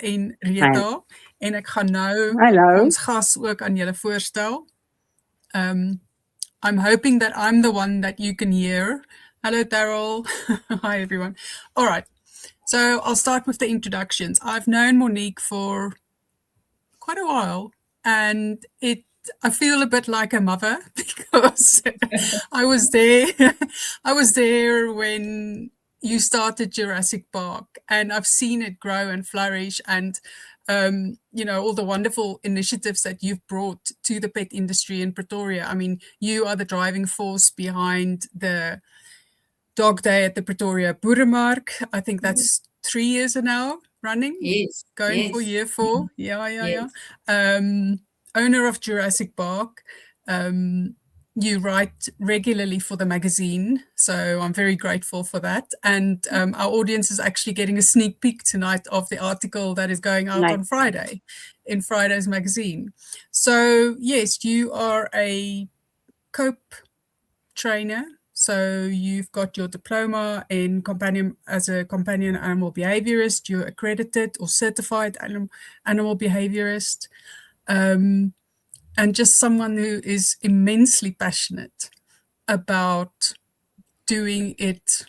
en Retha. En ek gaan nou Hallo. ons gas ook aan julle voorstel. I'm hoping that I'm the one that you can hear. Hello, Daryl. Hi, everyone. All right. So I'll start with the introductions. I've known Monique for quite a while, and I feel a bit like a mother because I was there. I was there when you started Jurassic Bark, and I've seen it grow and flourish, and all the wonderful initiatives that you've brought to the pet industry in Pretoria. I mean, you are the driving force behind the Dog Day at the Pretoria Boeremark. I think that's 3 years now running. Yes. Going for year 4. Yeah. Owner of Jurassic Bark. You write regularly for the magazine, so I'm very grateful for that. And our audience is actually getting a sneak peek tonight of the article that is going out on Friday in Friday's magazine. So yes, you are a COAPE trainer. So you've got your diploma in as a companion animal behaviorist. You're accredited or certified animal behaviorist. And just someone who is immensely passionate about doing it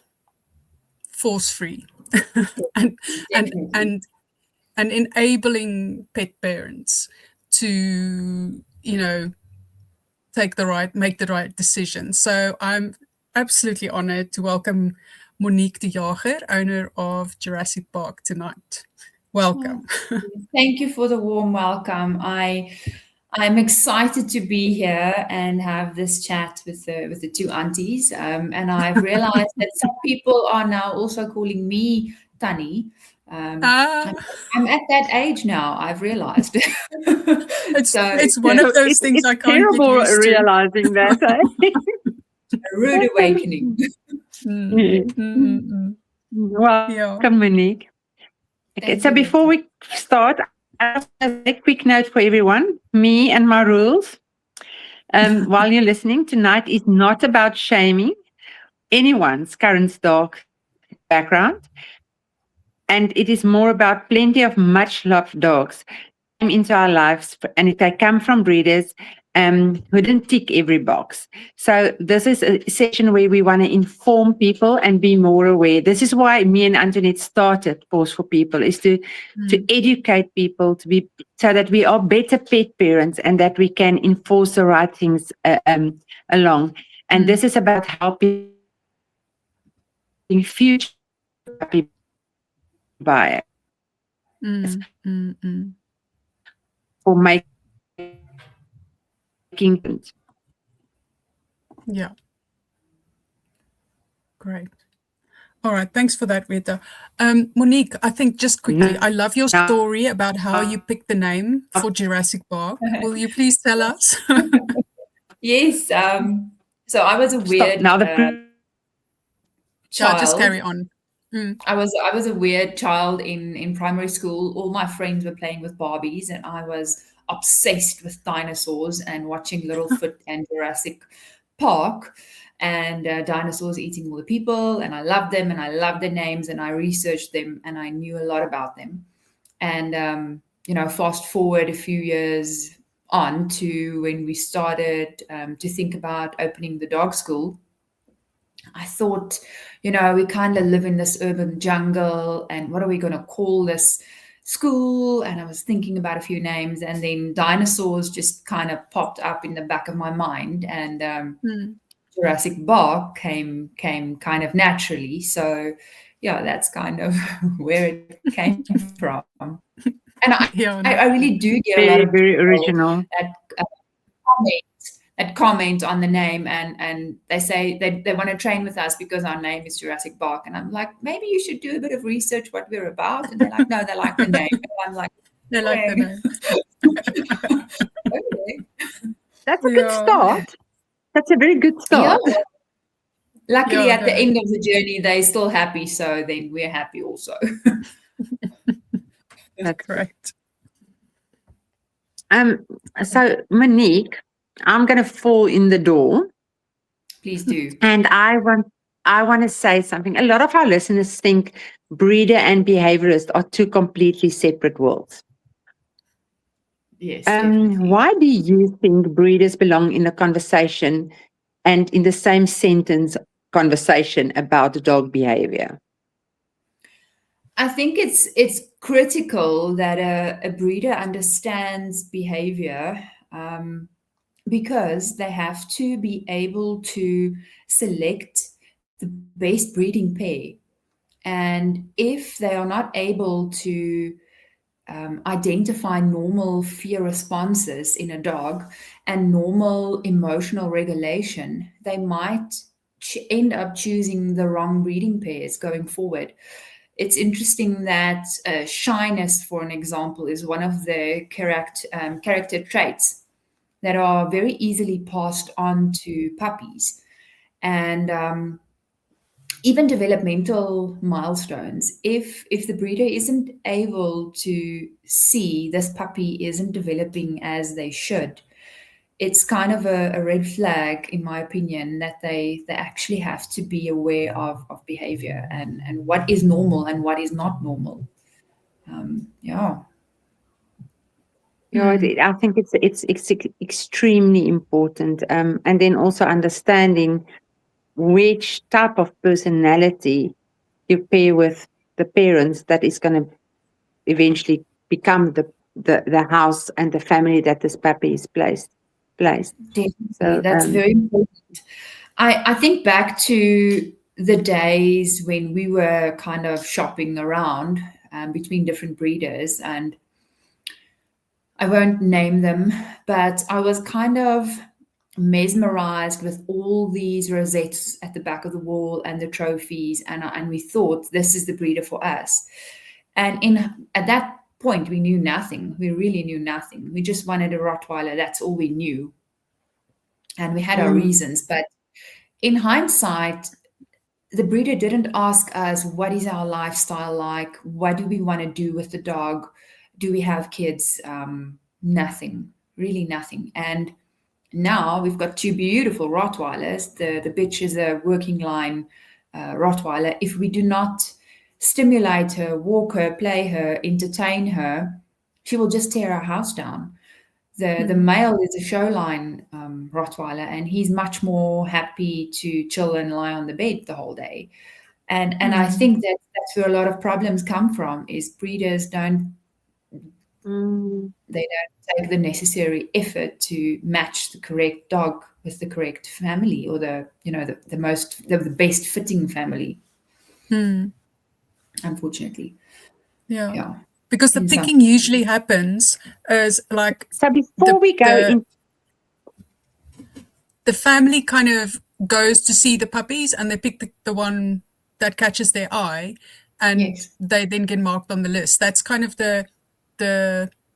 force-free and enabling pet parents to, make the right decision. So I'm absolutely honored to welcome Monique de Jager, owner of Jurassic Bark, tonight. Welcome. Thank you for the warm welcome. I'm excited to be here and have this chat with the two aunties. And I've realized that some people are now also calling me Tannie. I'm at that age now, I've realized. It's one of those things I can't get terrible used to. realizing that. A rude awakening. Welcome, Monique. Okay, so before we start, I'll have a quick note for everyone, me and my rules. While you're listening, tonight is not about shaming anyone's current dog background. And it is more about plenty of much loved dogs into our lives. And if they come from breeders who didn't tick every box. So this is a session where we want to inform people and be more aware. This is why me and Antonette started Pawz for People, is to educate people so that we are better pet parents and that we can enforce the right things along. And this is about helping future puppy buyers for making. Yeah. Great. All right. Thanks for that, Retha. Monique, I think just quickly, I love your story about how you picked the name for Jurassic Bark. Will you please tell us? Yes. So I was a weird child. Just carry on. I was a weird child in primary school. All my friends were playing with Barbies, and I was obsessed with dinosaurs and watching Littlefoot and Jurassic Park, and dinosaurs eating all the people. And I loved them, and I loved their names, and I researched them, and I knew a lot about them. And fast forward a few years on to when we started to think about opening the dog school. I thought, we kind of live in this urban jungle, and what are we going to call this school? And I was thinking about a few names, and then dinosaurs just kind of popped up in the back of my mind, and Jurassic Bark came kind of naturally. So yeah, that's kind of where it came from. And I really do get a lot of very original that comment on the name, and they say they want to train with us because our name is Jurassic Bark, and I'm like, maybe you should do a bit of research what we're about. And they're like, no, they like the name. And I'm like, they like the name. Okay. That's a good start. That's a very good start. Yeah. Luckily, at the end of the journey, they're still happy, so then we're happy also. That's correct. So Monique, I'm going to fall in the door. Please do. And I want I want to say something. A lot of our listeners think breeder and behaviorist are two completely separate worlds. Yes, definitely. Why do you think breeders belong in a conversation and in the same sentence conversation about dog behavior? I think it's critical that a breeder understands behavior, because they have to be able to select the best breeding pair. And if they are not able to identify normal fear responses in a dog and normal emotional regulation, they might end up choosing the wrong breeding pairs going forward. It's interesting that shyness, for an example, is one of the character traits that are very easily passed on to puppies. And even developmental milestones, if the breeder isn't able to see this puppy isn't developing as they should, it's kind of a red flag, in my opinion, that they actually have to be aware of behavior and what is normal and what is not normal. Yeah. Yeah, I think it's extremely important, and then also understanding which type of personality you pair with the parents that is going to eventually become the house and the family that this puppy is placed. Definitely, So, that's very important. I think back to the days when we were kind of shopping around between different breeders, and I won't name them, but I was kind of mesmerized with all these rosettes at the back of the wall and the trophies, and we thought this is the breeder for us. And at that point, we knew nothing. We really knew nothing. We just wanted a Rottweiler. That's all we knew, and we had our reasons. But in hindsight, the breeder didn't ask us, what is our lifestyle like? What do we want to do with the dog? Do we have kids? Nothing, really nothing. And now we've got two beautiful Rottweilers. The bitch is a working line Rottweiler. If we do not stimulate her, walk her, play her, entertain her, she will just tear our house down. The male is a showline Rottweiler, and he's much more happy to chill and lie on the bed the whole day. And I think that's where a lot of problems come from, is breeders don't take the necessary effort to match the correct dog with the correct family, or the best fitting family. Unfortunately. Yeah. Because the picking usually happens as like, so before we go the family kind of goes to see the puppies and they pick the one that catches their eye, and they then get marked on the list. That's kind of the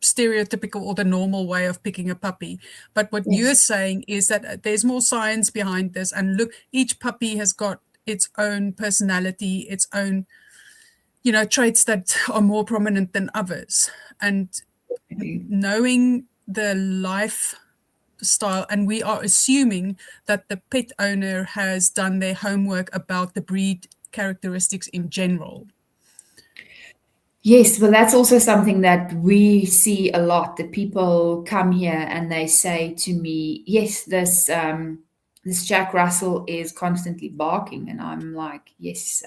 stereotypical or the normal way of picking a puppy. But what you're saying is that there's more science behind this, and look, each puppy has got its own personality, its own traits that are more prominent than others, and knowing the lifestyle, and we are assuming that the pet owner has done their homework about the breed characteristics in general. Yes, well, that's also something that we see a lot, that people come here and they say to me, yes, this Jack Russell is constantly barking. And I'm like, yes,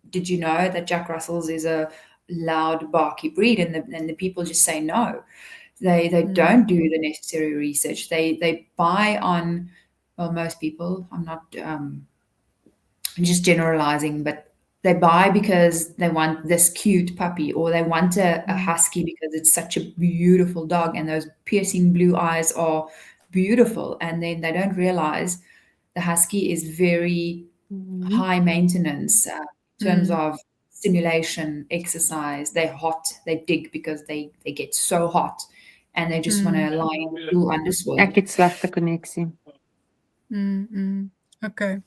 did you know that Jack Russell's is a loud, barky breed? And the people just say no. They don't do the necessary research. They buy on, well, most people, I'm not I'm just generalizing, but they buy because they want this cute puppy, or they want a husky because it's such a beautiful dog and those piercing blue eyes are beautiful. And then they don't realize the husky is very high maintenance in terms of stimulation, exercise. They're hot, they dig because they get so hot and they just want to lie in the cool underswing. Ek het slegte koneksie. Okay.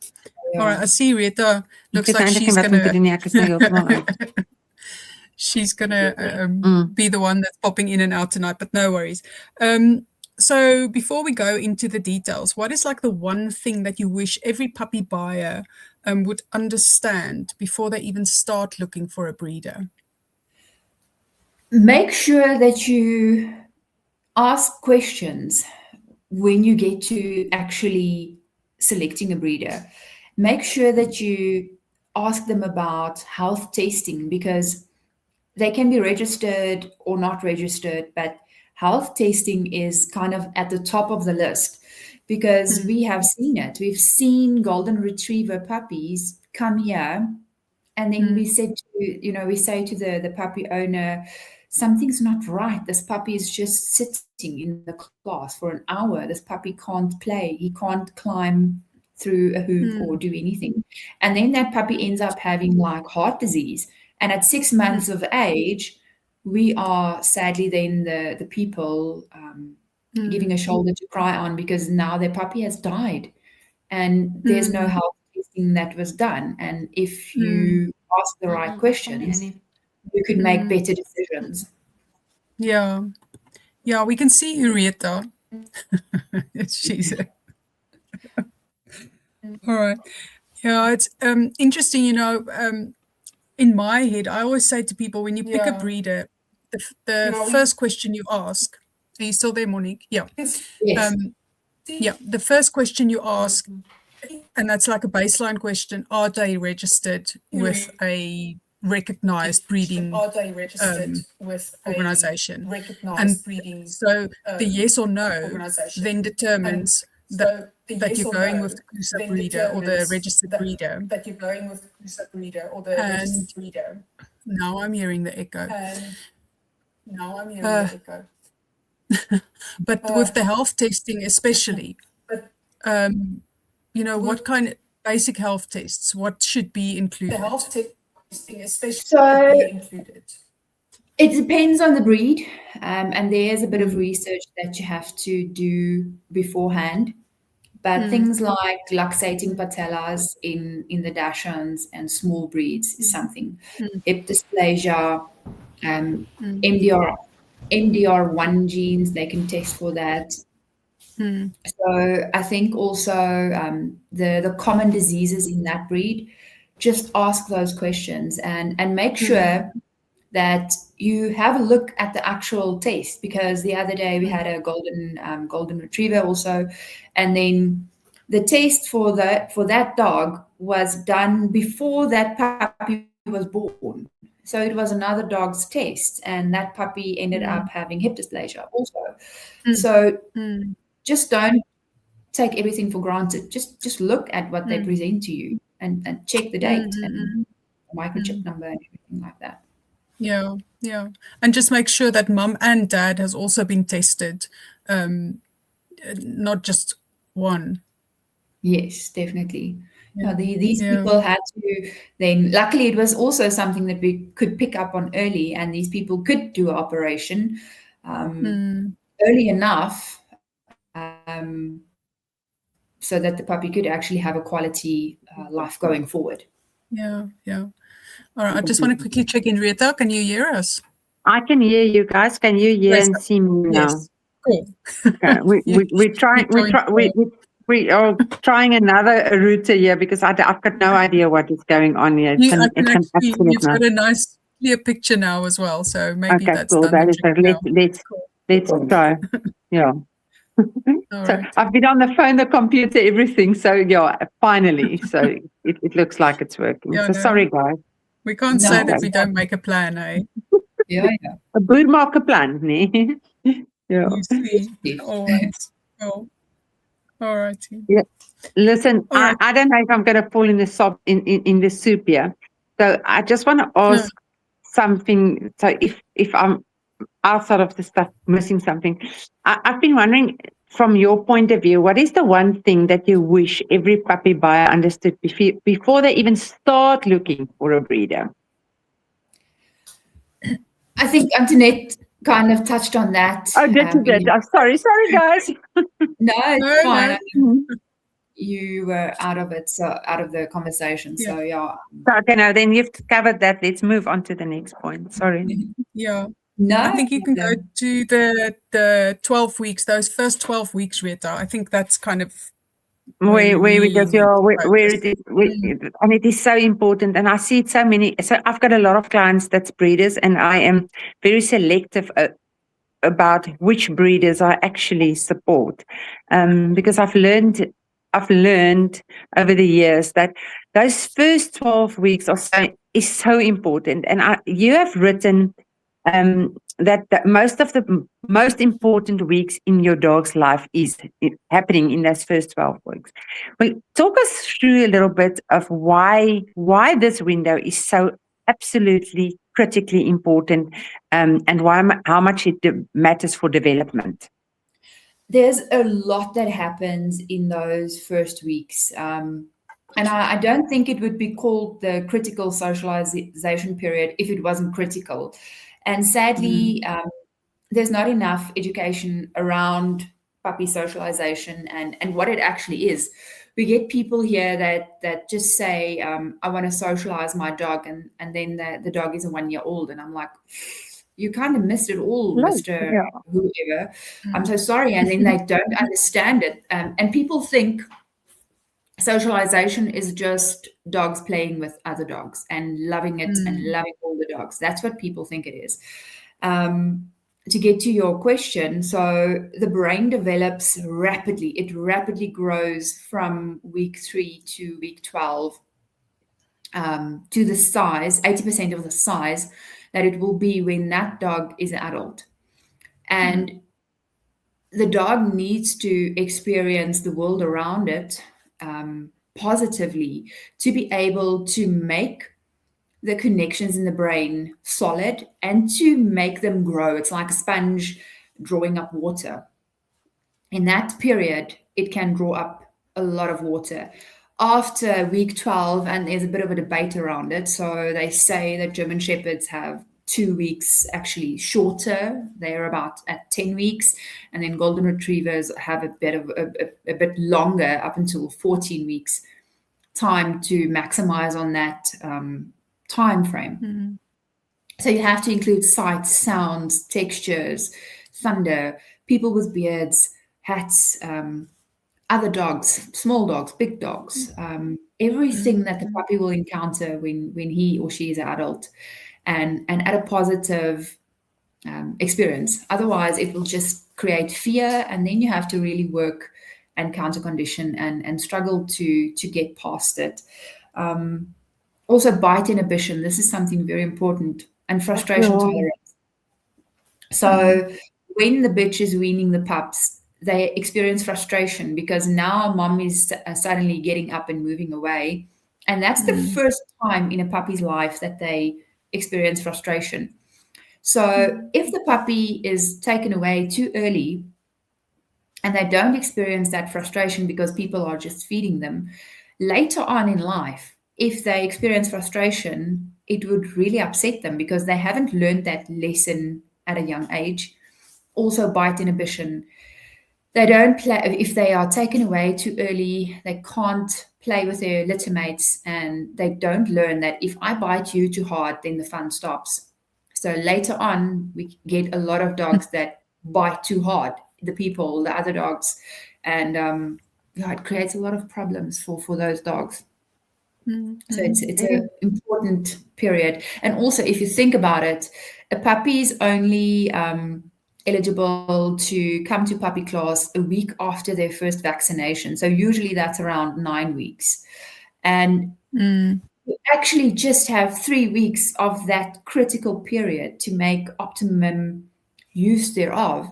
All right, I see Retha. Looks like she's gonna be the one that's popping in and out tonight, but no worries. So before we go into the details, what is like the one thing that you wish every puppy buyer would understand before they even start looking for a breeder? Make sure that you ask questions when you get to actually selecting a breeder. Make sure that you ask them about health testing, because they can be registered or not registered, but health testing is kind of at the top of the list, because we have seen it. We've seen golden retriever puppies come here, and then we say to the puppy owner, something's not right. This puppy is just sitting in the class for an hour. This puppy can't play. He can't climb through a hoop or do anything. And then that puppy ends up having like heart disease. And at 6 months of age, we are sadly then the people giving a shoulder to cry on, because now their puppy has died and there's no health testing that was done. And if you ask the right questions, you could make better decisions. Yeah. Yeah, we can see Rita. She's all right. Yeah, it's interesting, in my head, I always say to people, when you pick a breeder, the first question you ask, are you still there, Monique? Yeah. Yes. Yeah, the first question you ask, and that's like a baseline question, are they registered with a recognized breeding organization? So the yes or no then determines that you're going with the COAPE breeder or the registered breeder. And now I'm hearing the echo. But with the health testing especially, what kind of basic health tests, what should be included? The health testing especially it depends on the breed, and there's a bit of research that you have to do beforehand. But things like luxating patellas in the Dachshunds and small breeds is something. Hip dysplasia, MDR1 genes, they can test for that. So I think also the common diseases in that breed, just ask those questions and make sure that you have a look at the actual test, because the other day we had a golden retriever also, and then the test for that dog was done before that puppy was born. So it was another dog's test, and that puppy ended up having hip dysplasia also. So just don't take everything for granted. Just look at what they present to you and check the date and the microchip number and everything like that. Yeah. And just make sure that mum and dad has also been tested, not just one. Yes, definitely. These people had to then, luckily it was also something that we could pick up on early, and these people could do an operation early enough so that the puppy could actually have a quality life going forward. Yeah. All right, I just want to quickly check in. Retha, can you hear us? I can hear you guys. Can you hear and see me now? Yes. Cool. Okay. We are trying another router here, because I've got no idea what is going on here. You've got a nice clear picture now as well, so maybe that's cool. done. Let's try. Yeah. So right. I've been on the phone, the computer, everything. So yeah, finally. So it looks like it's working. Sorry, guys. We can't say that we don't make a plan, eh? Yeah. A boer maak 'n plan, nee? Yeah. You see. All right. Well, all right. Yeah. Listen, right. I don't know if I'm going to fall in the soup here. So I just want to ask something. So if I'm outside of the stuff, missing something, I've been wondering, from your point of view, what is the one thing that you wish every puppy buyer understood before they even start looking for a breeder? I think Antonette kind of touched on that. Oh, this is it. I'm sorry, guys. No, it's fine. You were out of the conversation. So yeah. Okay, now then you've covered that. Let's move on to the next point. Sorry. Yeah. No, I think you can go to the 12 weeks, those first 12 weeks, Retha. I think that's kind of where we really just need to where focus. it is, and it is so important. And I see it so many. So I've got a lot of clients that's breeders, and I am very selective about which breeders I actually support, because I've learned over the years that those first 12 weeks is so important. And you have written that most of the most important weeks in your dog's life is happening in those first 12 weeks. Well, talk us through a little bit of why this window is so absolutely critically important, and how much it matters for development. There's a lot that happens in those first weeks. And I don't think it would be called the critical socialization period if it wasn't critical. And sadly, there's not enough education around puppy socialization and what it actually is. We get people here that just say, I want to socialize my dog, and then the dog is 1 year old. And I'm like, you kind of missed it all, Mr. Yeah. Whoever. I'm so sorry. And then they don't understand it. And people think socialization is just dogs playing with other dogs and loving it and loving all the dogs. That's what people think it is. To get to your question, so the brain develops rapidly. It rapidly grows from week 3 to week 12 to the size, 80% of the size that it will be when that dog is an adult. And the dog needs to experience the world around it positively to be able to make the connections in the brain solid and to make them grow. It's like a sponge drawing up water. In that period, it can draw up a lot of water. After week 12, and there's a bit of a debate around it, so they say that German Shepherds have 2 weeks actually shorter. They're about at 10 weeks, and then Golden Retrievers have a bit longer, up until 14 weeks time to maximize on that time frame. So you have to include sights, sounds, textures, thunder, people with beards, hats, other dogs, small dogs, big dogs, everything that the puppy will encounter when he or she is an adult, and add a positive experience. Otherwise, it will just create fear, and then you have to really work and counter condition and struggle to get past it. Also, bite inhibition. This is something very important, and frustration tolerance. So when the bitch is weaning the pups, they experience frustration because now mom is suddenly getting up and moving away. And that's the first time in a puppy's life that they experience frustration. So if the puppy is taken away too early and they don't experience that frustration because people are just feeding them, later on in life, if they experience frustration, it would really upset them because they haven't learned that lesson at a young age. Also, bite inhibition. They don't play, if they are taken away too early, they can't play with their littermates, and they don't learn that if I bite you too hard, then the fun stops. So later on, we get a lot of dogs that bite too hard, the people, the other dogs, and it creates a lot of problems for those dogs. So it's an important period. And also, if you think about it, a puppy is only eligible to come to puppy class a week after their first vaccination. So usually that's around 9 weeks. And you actually just have 3 weeks of that critical period to make optimum use thereof.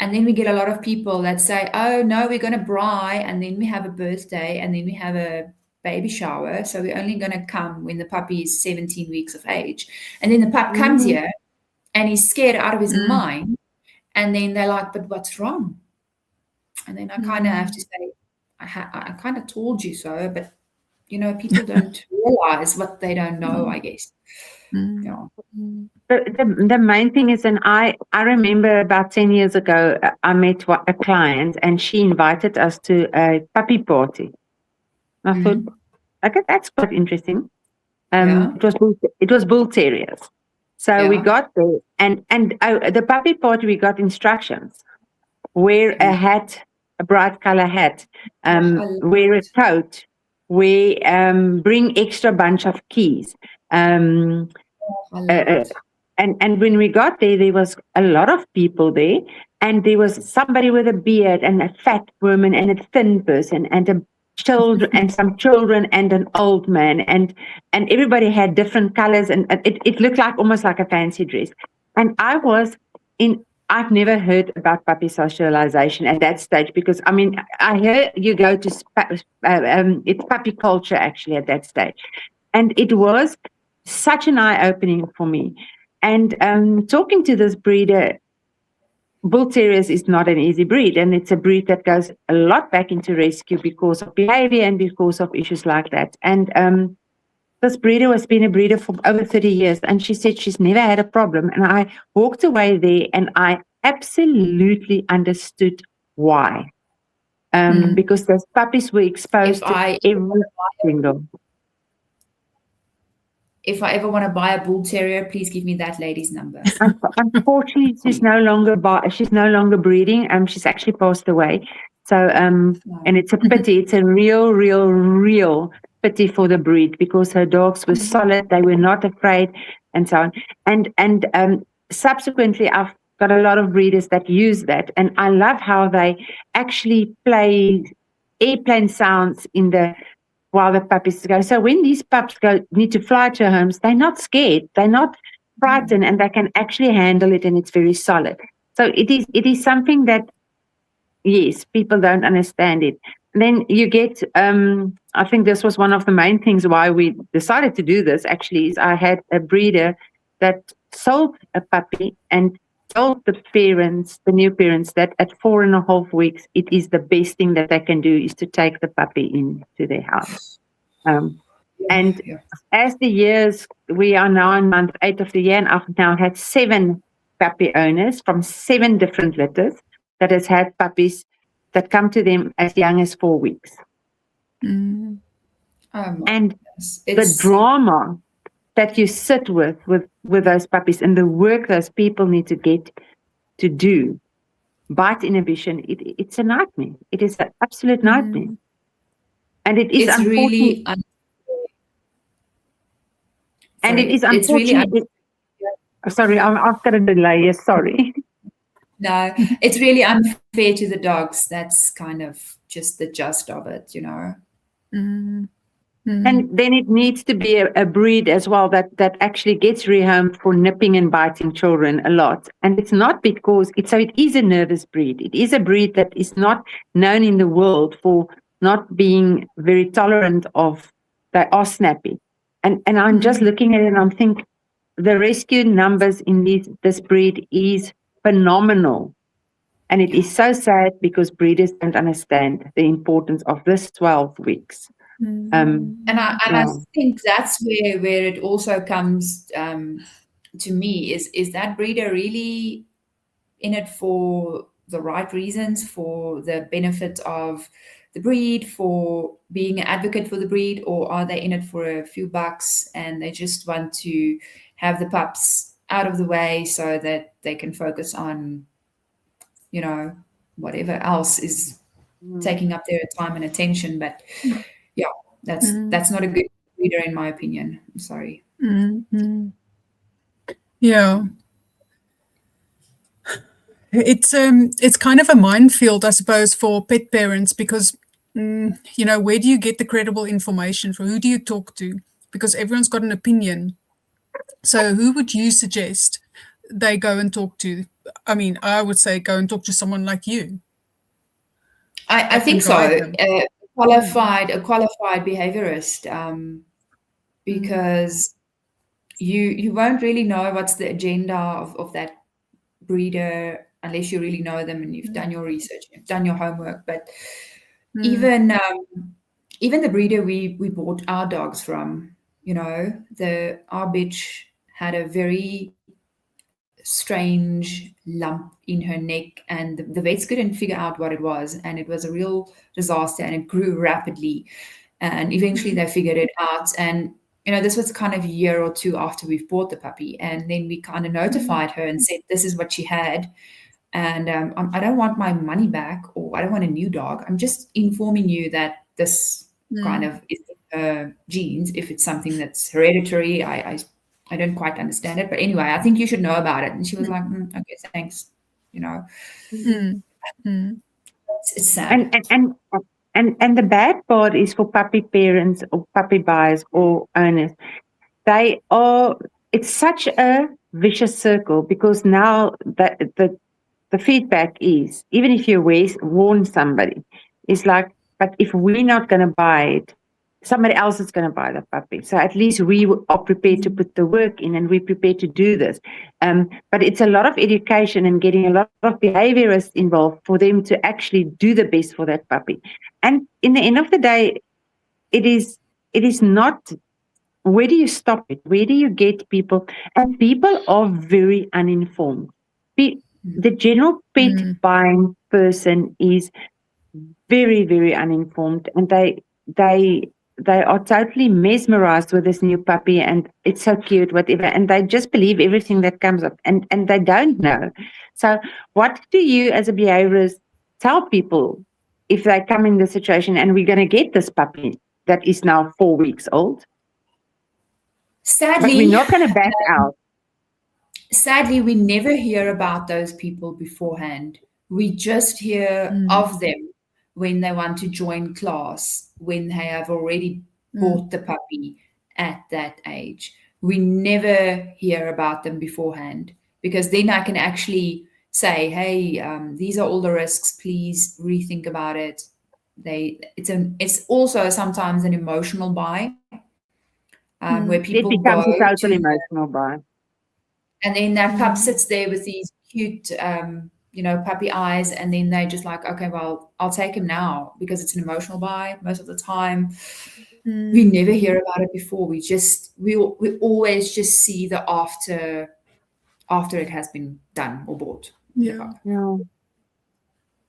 And then we get a lot of people that say, oh, no, we're going to braai, and then we have a birthday, and then we have a baby shower. So we're only going to come when the puppy is 17 weeks of age. And then the pup comes here and he's scared out of his mind. And then they're like, but what's wrong? And then I kind of have to say, I kind of told you so, but, people don't realize what they don't know, I guess. Yeah. The main thing is, and I remember about 10 years ago, I met a client and she invited us to a puppy party. I thought, okay, that's quite interesting. It was bull terriers. So we got there, and the puppy party, we got instructions: wear a hat, a bright color hat, wear a coat, bring extra bunch of keys. And when we got there was a lot of people there, and there was somebody with a beard, and a fat woman, and a thin person, and some children, and an old man, and everybody had different colors, and it looked like almost like a fancy dress. And I've never heard about puppy socialization at that stage, because I hear you go to it's puppy culture actually at that stage, and it was such an eye-opening for me. And talking to this breeder, Bull Terriers is not an easy breed, and it's a breed that goes a lot back into rescue because of behavior and because of issues like that. And this breeder has been a breeder for over 30 years, and she said she's never had a problem. And I walked away there, and I absolutely understood why. Because those puppies were exposed to every single. If I ever want to buy a Bull Terrier, please give me that lady's number. Unfortunately, she's no longer breeding. She's actually passed away. So, and it's a pity. It's a real pity for the breed, because her dogs were solid. They were not afraid, and so on. And subsequently, I've got a lot of breeders that use that, and I love how they actually play airplane sounds while the puppies go. So when these pups need to fly to homes, they're not scared, they're not frightened, and they can actually handle it, and it's very solid. So it is something that, yes, people don't understand it. And then you get, I think this was one of the main things why we decided to do this, actually, is I had a breeder that sold a puppy and told the new parents, that at 4.5 weeks, it is the best thing that they can do is to take the puppy into their house. And as the years, we are now in month 8 of the year, and I've now had 7 puppy owners from 7 different litters that has had puppies that come to them as young as 4 weeks. And the drama that you sit with those puppies, and the work those people need to get to do, bite inhibition, it's a nightmare. It is an absolute nightmare. And it is really unfortunate. Sorry, I've got a delay. Yes, sorry. No, it's really unfair to the dogs. That's kind of just the gist of it, you know. And then it needs to be a breed as well that actually gets rehomed for nipping and biting children a lot. And it's not because it is a nervous breed. It is a breed that is not known in the world for not being very tolerant of, they are snappy. And I'm just looking at it, and I'm thinking the rescue numbers in this breed is phenomenal. And it is so sad because breeders don't understand the importance of this 12 weeks. I think that's where it also comes to me is that breeder really in it for the right reasons, for the benefit of the breed, for being an advocate for the breed, or are they in it for a few bucks and they just want to have the pups out of the way so that they can focus on, you know, whatever else is taking up their time and attention. But yeah, that's not a good breeder in my opinion. I'm sorry. Yeah. It's kind of a minefield, I suppose, for pet parents, because you know, where do you get the credible information from? Who do you talk to? Because everyone's got an opinion. So who would you suggest they go and talk to? I mean, I would say go and talk to someone like you. I think so. A qualified behaviorist, because you won't really know what's the agenda of that breeder unless you really know them and you've done your research, you've done your homework. But even the breeder we bought our dogs from, you know, our bitch had a very strange lump in her neck, and the vets couldn't figure out what it was, and it was a real disaster, and it grew rapidly, and eventually they figured it out. And this was kind of a year or two after we've bought the puppy. And then we kind of notified her and said, this is what she had. And I don't want my money back, or I don't want a new dog. I'm just informing you that this kind of is genes. If it's something that's hereditary, I don't quite understand it. But anyway, I think you should know about it. And she was like, okay, thanks. It's sad. And the bad part is for puppy parents or puppy buyers or owners. It's such a vicious circle, because now the feedback is, even if you warn somebody, it's like, but if we're not going to buy it, somebody else is going to buy the puppy. So at least we are prepared to put the work in, and we're prepared to do this. But it's a lot of education and getting a lot of behaviorists involved for them to actually do the best for that puppy. And in the end of the day, it is not, where do you stop it? Where do you get people? And people are very uninformed. The general pet buying person is very, very uninformed, and they are totally mesmerized with this new puppy, and it's so cute, whatever, and they just believe everything that comes up, and they don't know. So what do you as a behaviorist tell people if they come in the situation and we're going to get this puppy that is now 4 weeks old? Sadly, but we're not going to back out. Sadly, we never hear about those people beforehand. We just hear of them when they want to join class, when they have already bought the puppy at that age. We never hear about them beforehand, because then I can actually say, hey, these are all the risks. Please rethink about it. It's also sometimes an emotional buy, where people it becomes go a total emotional buy. And then that pup sits there with these cute, puppy eyes, and then they just like, okay, well, I'll take him now, because it's an emotional buy most of the time. We never hear about it before. We always just see the after it has been done or bought. Yeah.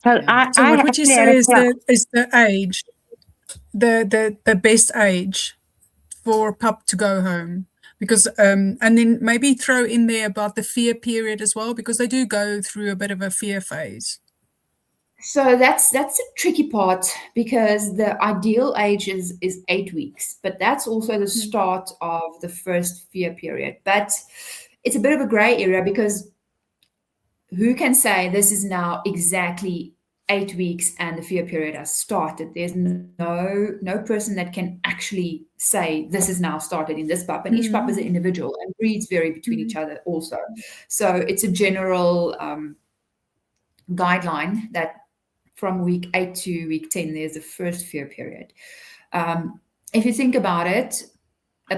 So what would you say is the age, the best age for a pup to go home? Because and then maybe throw in there about the fear period as well, because they do go through a bit of a fear phase. So that's a tricky part, because the ideal age is 8 weeks, but that's also the start of the first fear period. But it's a bit of a gray area, because who can say this is now exactly 8 weeks and the fear period has started? There's no person that can actually say this is now started in this pup, and each pup is an individual, and breeds vary between each other also. So it's a general guideline that from week 8 to week 10, there's the first fear period. If you think about it, a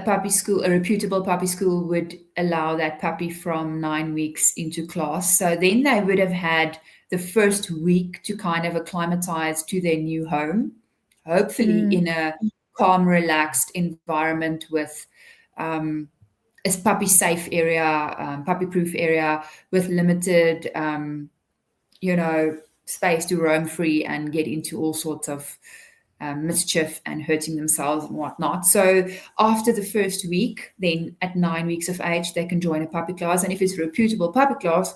reputable puppy school would allow that puppy from 9 weeks into class. So then they would have had the first week to kind of acclimatize to their new home, hopefully in a calm, relaxed environment with a puppy safe area, puppy proof area, with limited, space to roam free and get into all sorts of mischief and hurting themselves and whatnot. So after the first week, then at 9 weeks of age, they can join a puppy class. And if it's a reputable puppy class,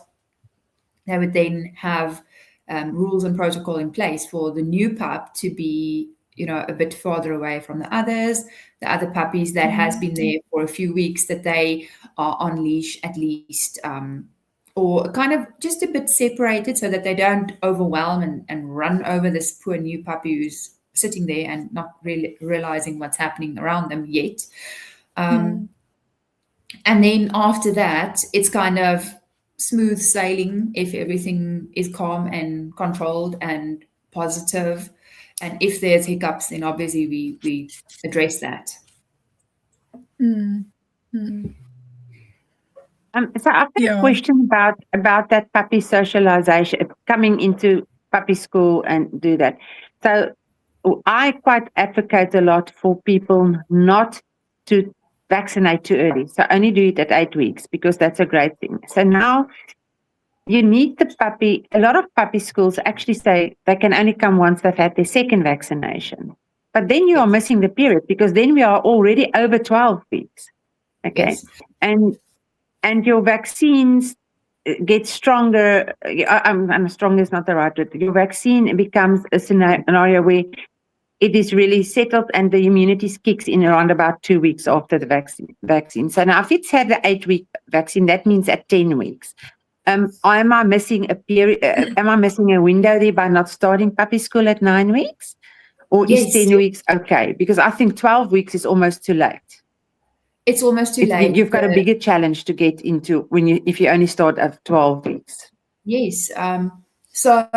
they would then have rules and protocol in place for the new pup to be, a bit farther away from the other puppies that has been there for a few weeks, that they are on leash at least, or kind of just a bit separated, so that they don't overwhelm and run over this poor new puppy who's sitting there and not really realizing what's happening around them yet. And then after that, it's kind of smooth sailing if everything is calm and controlled and positive. And if there's hiccups, then obviously we address that. So I've got a question about that puppy socialization, coming into puppy school and do that. So I quite advocate a lot for people not to vaccinate too early. So only do it at 8 weeks, because that's a great thing. So now you need the puppy. A lot of puppy schools actually say they can only come once they've had their second vaccination. But then you are missing the period, because then we are already over 12 weeks. Okay. Yes. And your vaccines get stronger. Stronger is not the right word. Your vaccine becomes a scenario where it is really settled and the immunity kicks in around about 2 weeks after the vaccine. So now if it's had the 8-week vaccine, that means at 10 weeks. Am I missing a period? Am I missing a window there by not starting puppy school at 9 weeks? Or is 10 weeks okay? Because I think 12 weeks is almost too late. It's almost too late. You've got a bigger challenge to get into if you only start at 12 weeks. Yes. So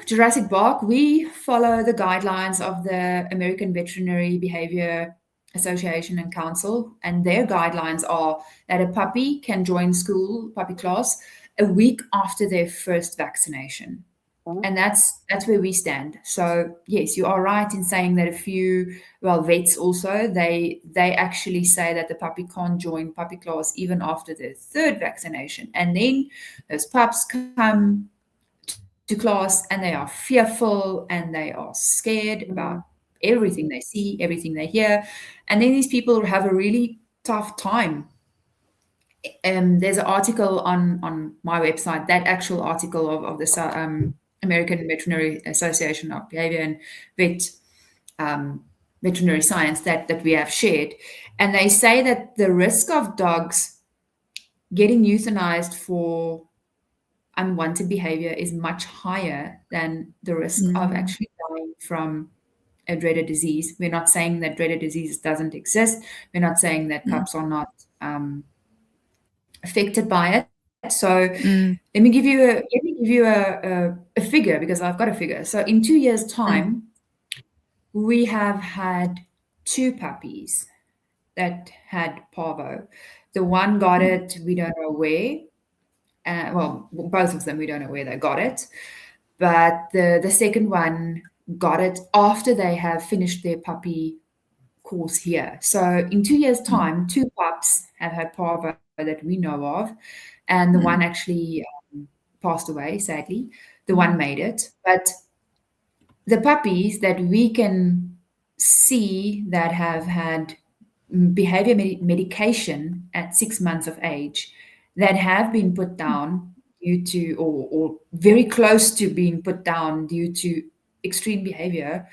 Jurassic Bark, we follow the guidelines of the American Veterinary Behavior Association and Council, and their guidelines are that a puppy can join school, puppy class, a week after their first vaccination. And that's where we stand. So yes, you are right in saying that vets also, they actually say that the puppy can't join puppy class even after their third vaccination. And then those pups come to class and they are fearful and they are scared about everything they see, everything they hear. And then these people have a really tough time. There's an article on my website, that actual article of the American Veterinary Association of Behavior and Veterinary Science that we have shared. And they say that the risk of dogs getting euthanized for unwanted behavior is much higher than the risk of actually dying from a dreaded disease. We're not saying that dreaded disease doesn't exist. We're not saying that pups are not affected by it. So let me give you a figure, because I've got a figure. So in 2 years' time, we have had 2 puppies that had parvo. The one got it, we don't know where. Both of them, we don't know where they got it. But the second one got it after they have finished their puppy course here. So in 2 years' time, 2 pups have had parvo that we know of. And the one actually passed away, sadly. The one made it. But the puppies that we can see that have had behavior medication at 6 months of age, that have been put down due to, or very close to being put down due to extreme behavior,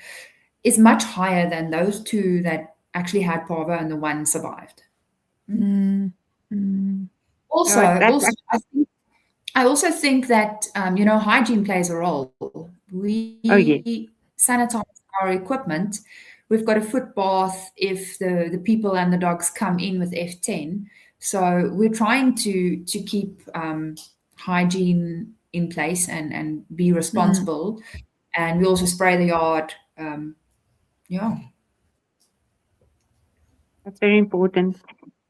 is much higher than those 2 that actually had parvo and the one survived. Also, I also think that hygiene plays a role. We sanitize our equipment. We've got a foot bath if the people and the dogs come in with F10. So we're trying to keep hygiene in place and be responsible. And we also spray the yard. That's very important.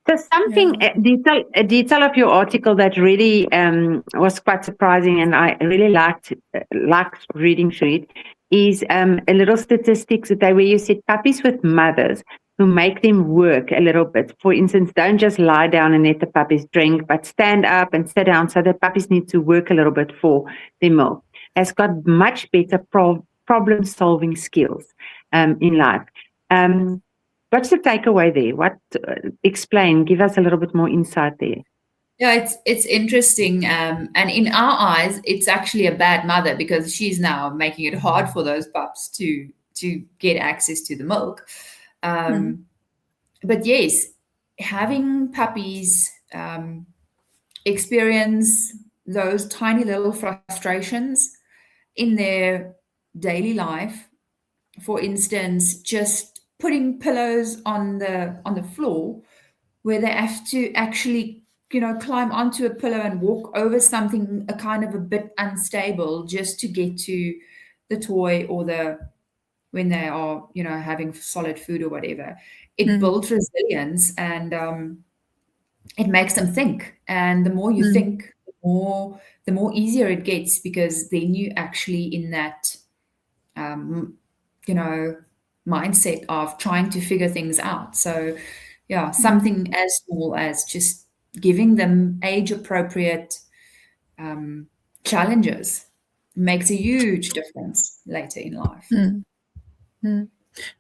So something, a detail of your article that really was quite surprising, and I really liked reading through it, is a little statistics where you said puppies with mothers who make them work a little bit. For instance, don't just lie down and let the puppies drink, but stand up and sit down, so the puppies need to work a little bit for their milk. Has got much better problem-solving skills in life. What's the takeaway there? Explain, give us a little bit more insight there. Yeah, it's interesting. And in our eyes, it's actually a bad mother, because she's now making it hard for those pups to get access to the milk. But yes, having puppies experience those tiny little frustrations in their daily life, for instance, just putting pillows on the floor where they have to actually climb onto a pillow and walk over something a kind of a bit unstable just to get to the toy, or when they are having solid food or whatever. It builds resilience, and it makes them think. And the more you think, the more easier it gets, because then you actually in that mindset of trying to figure things out. So something as small as just giving them age appropriate challenges makes a huge difference later in life.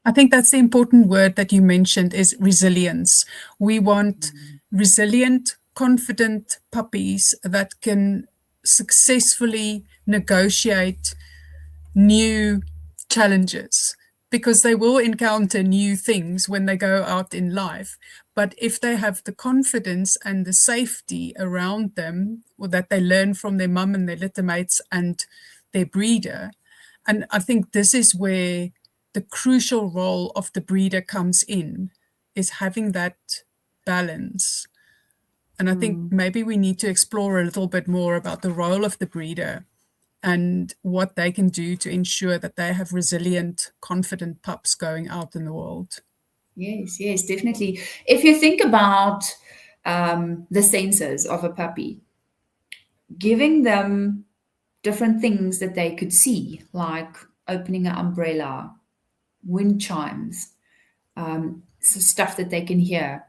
I think that's the important word that you mentioned is resilience. We want resilient, confident puppies that can successfully negotiate new challenges, because they will encounter new things when they go out in life. But if they have the confidence and the safety around them, or that they learn from their mum and their littermates and their breeder, and I think this is where the crucial role of the breeder comes in, is having that balance. And I think maybe we need to explore a little bit more about the role of the breeder and what they can do to ensure that they have resilient, confident pups going out in the world. Yes, definitely. If you think about the senses of a puppy, giving them different things that they could see, like opening an umbrella, wind chimes, so stuff that they can hear,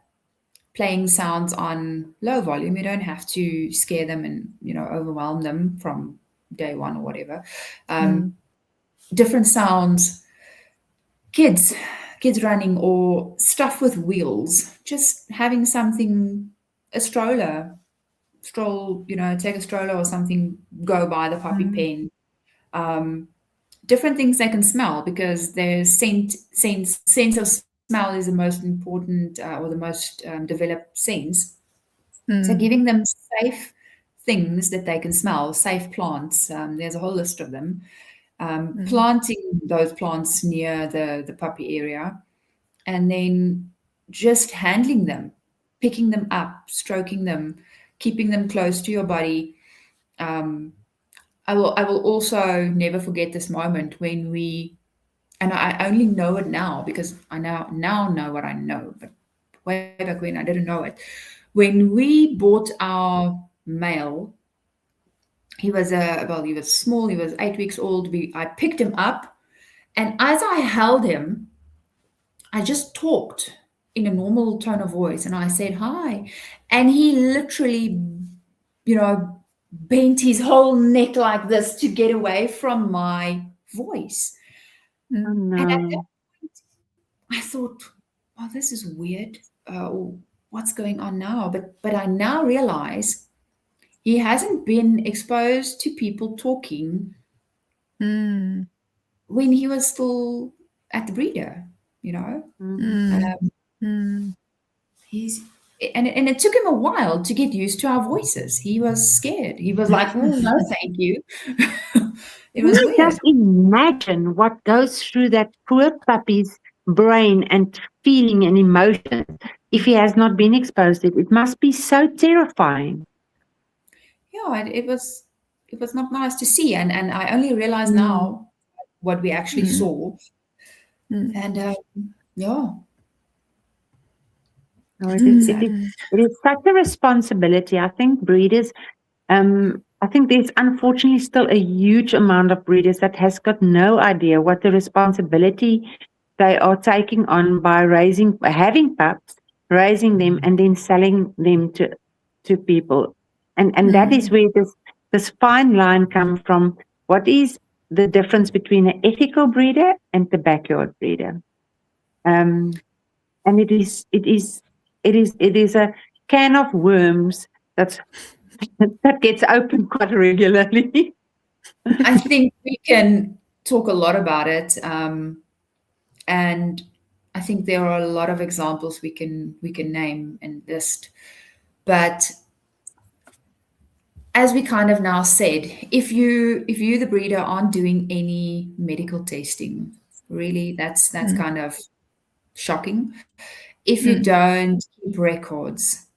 playing sounds on low volume. You don't have to scare them and, overwhelm them from day one or whatever. Different sounds, kids running, or stuff with wheels, just having something, a stroll, take a stroller or something, go by the puppy pen. Different things they can smell, because their sense of smell is the most important or the most developed sense. So giving them safe things that they can smell, safe plants. There's a whole list of them. Planting those plants near the puppy area, and then just handling them, picking them up, stroking them, keeping them close to your body. I will also never forget this moment when and I only know it now because I now know what I know, but way back when I didn't know it. When we bought our male, he was small, he was 8 weeks old. I picked him up, and as I held him, I just talked in a normal tone of voice, and I said, "Hi." And he literally, bent his whole neck like this to get away from my voice. Oh, no. And at that point, I thought, "Oh, this is weird. What's going on now?" But I now realize he hasn't been exposed to people talking when he was still at the breeder, And it took him a while to get used to our voices. He was scared. He was like, "Oh, no, thank you." It was weird. Just imagine what goes through that poor puppy's brain and feeling and emotions if he has not been exposed to it. It must be so terrifying. Yeah, it was not nice to see, and I only realize now what we actually saw. And yeah. No, it is such a responsibility. I think breeders, I think there's unfortunately still a huge amount of breeders that has got no idea what the responsibility they are taking on by having pups, raising them, and then selling them to people. And that is where this fine line comes from. What is the difference between an ethical breeder and the backyard breeder? And it is a can of worms that gets opened quite regularly. I think we can talk a lot about it, and I think there are a lot of examples we can name and list. But as we kind of now said, if you the breeder aren't doing any medical testing, really, that's kind of shocking. If you don't keep records,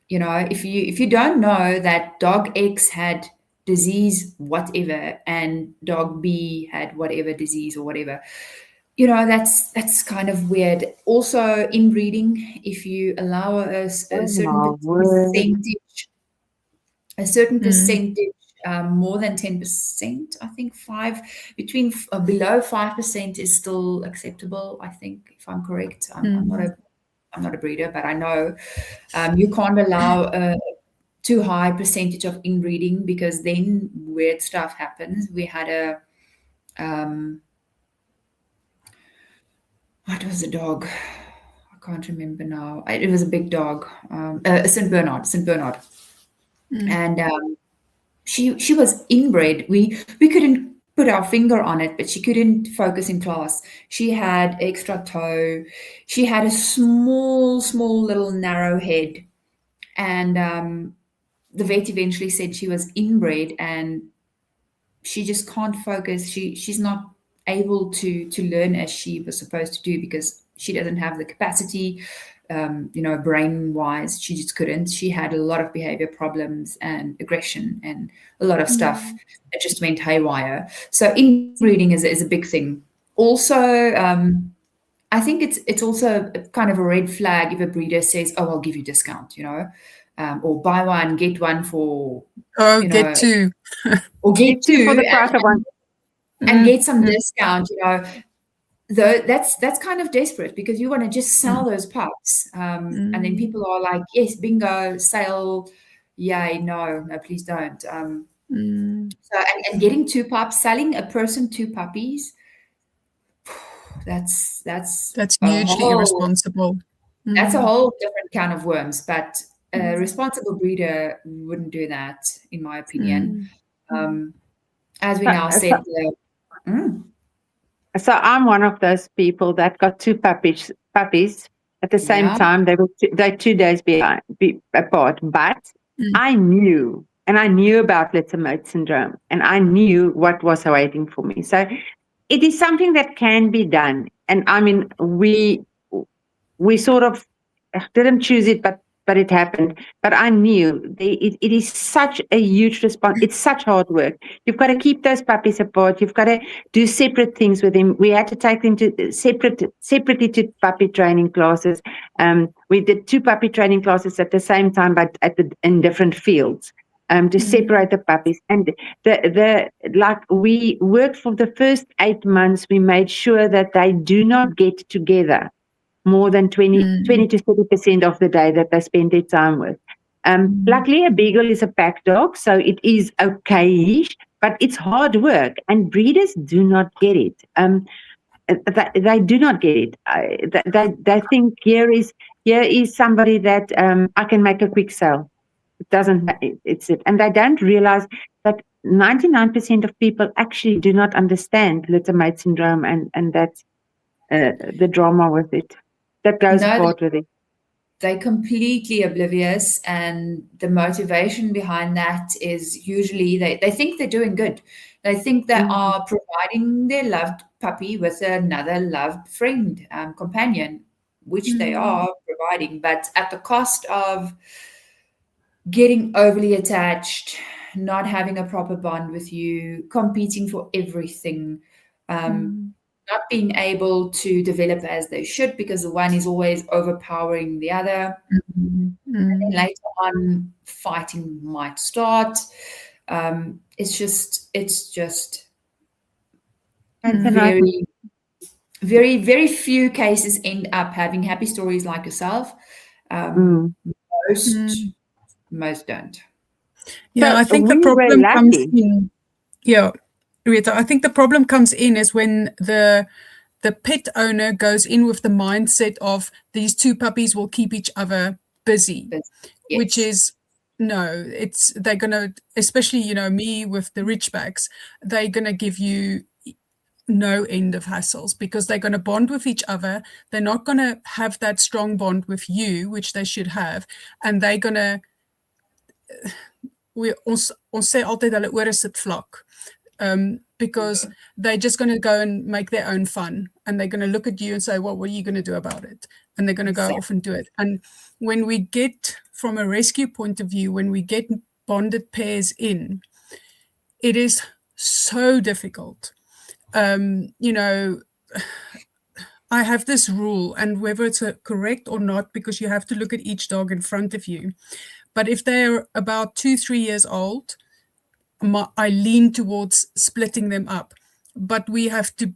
if you don't know that dog X had disease whatever and dog B had whatever disease or whatever, that's kind of weird. Also, inbreeding, if you allow a certain percentage, more than 10%, I think below 5% is still acceptable, I think, if I'm correct. I'm not a breeder, but I know you can't allow too high percentage of inbreeding, because then weird stuff happens. We had a what was the dog? I can't remember now. It was a big dog, a Saint Bernard, and she was inbred. We couldn't put our finger on it, but she couldn't focus in class. She had extra toe. She had a small little narrow head, and the vet eventually said she was inbred, and she just can't focus. She's not able to learn as she was supposed to do, because she doesn't have the capacity, brain wise. She just couldn't. She had a lot of behavior problems and aggression and a lot of stuff that just went haywire. So inbreeding is a big thing. Also, I think it's also kind of a red flag if a breeder says, "Oh, I'll give you a discount," or buy one, get one for, get two. Or get two for the price of one. And get some discount, Though that's kind of desperate, because you want to just sell those pups. And then people are like, yes, bingo, sale. Yay, no, please don't. So, and getting two pups, selling a person two puppies, that's hugely irresponsible. That's a whole different can of worms, but a responsible breeder wouldn't do that, in my opinion. As we now said, so I'm one of those people that got two puppies at the same time. They're 2 days apart, but I knew about Letermoet syndrome, and I knew what was awaiting for me. So it is something that can be done. And I mean, we sort of didn't choose it, but it happened. But I knew it is such a huge response. It's such hard work. You've got to keep those puppies apart. You've got to do separate things with them. We had to take them to separately to puppy training classes. We did 2 puppy training classes at the same time, but in different fields. To separate the puppies. And we worked for the first 8 months. We made sure that they do not get together more than 20 to 30% of the day that they spend their time with. Luckily, a beagle is a pack dog, so it is okay-ish, but it's hard work, and breeders do not get it. They do not get it. They think here is somebody that I can make a quick sale. It doesn't. It's it, and they don't realize that 99% of people actually do not understand Letermoet syndrome, and that's the drama with it. That goes forward with it. They're completely oblivious, and the motivation behind that is usually they think they're doing good. They think they are providing their loved puppy with another loved friend, companion, which they are providing, but at the cost of getting overly attached, not having a proper bond with you, competing for everything, not being able to develop as they should, because the one is always overpowering the other. And then later on, fighting might start. It's just very, very, very few cases end up having happy stories like yourself. Most don't. Yeah, I think the problem comes in. Yeah, Rita, I think the problem comes in is when the pet owner goes in with the mindset of these 2 puppies will keep each other busy, which is they're gonna, especially me with the Ridgebacks, they're gonna give you no end of hassles, because they're going to bond with each other. They're not going to have that strong bond with you, which they should have, and they're going to ons sê altyd hulle ore sit vlak, because they're just going to go and make their own fun, and they're going to look at you and say, well, what are you going to do about it? And they're going to go off and do it. And when we get, from a rescue point of view, when we get bonded pairs in, it is so difficult. I have this rule, and whether it's correct or not, because you have to look at each dog in front of you. But if they're about 2-3 years old, I lean towards splitting them up. But we have to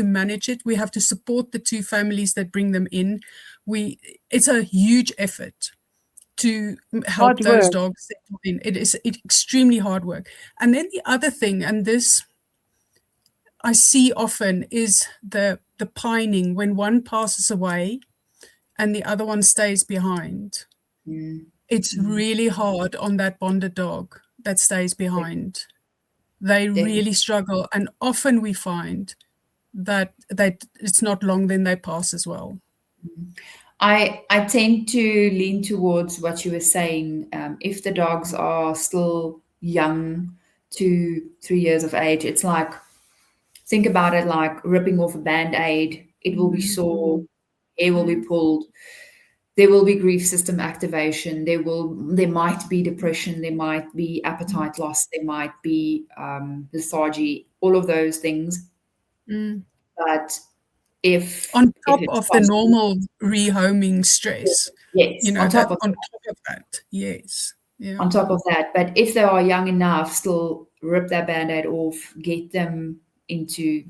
manage it. We have to support the 2 families that bring them in. It's a huge effort to help Hard those work. dogs settle in. It's extremely hard work. And then the other thing, and this I see often, is the pining when one passes away and the other one stays behind. It's really hard on that bonded dog that stays behind. They really struggle, and often we find that it's not long then they pass as well. I tend to lean towards what you were saying. If the dogs are still young, 2-3 years of age, it's like, think about it like ripping off a band-aid. It will be sore, hair will be pulled, there will be grief system activation, there might be depression, there might be appetite loss, there might be lethargy, all of those things. But if on top it's of the normal rehoming stress, yes, you know, on top of that, yes, yeah. On top of that, but if they are young enough, still rip that band-aid off, get them into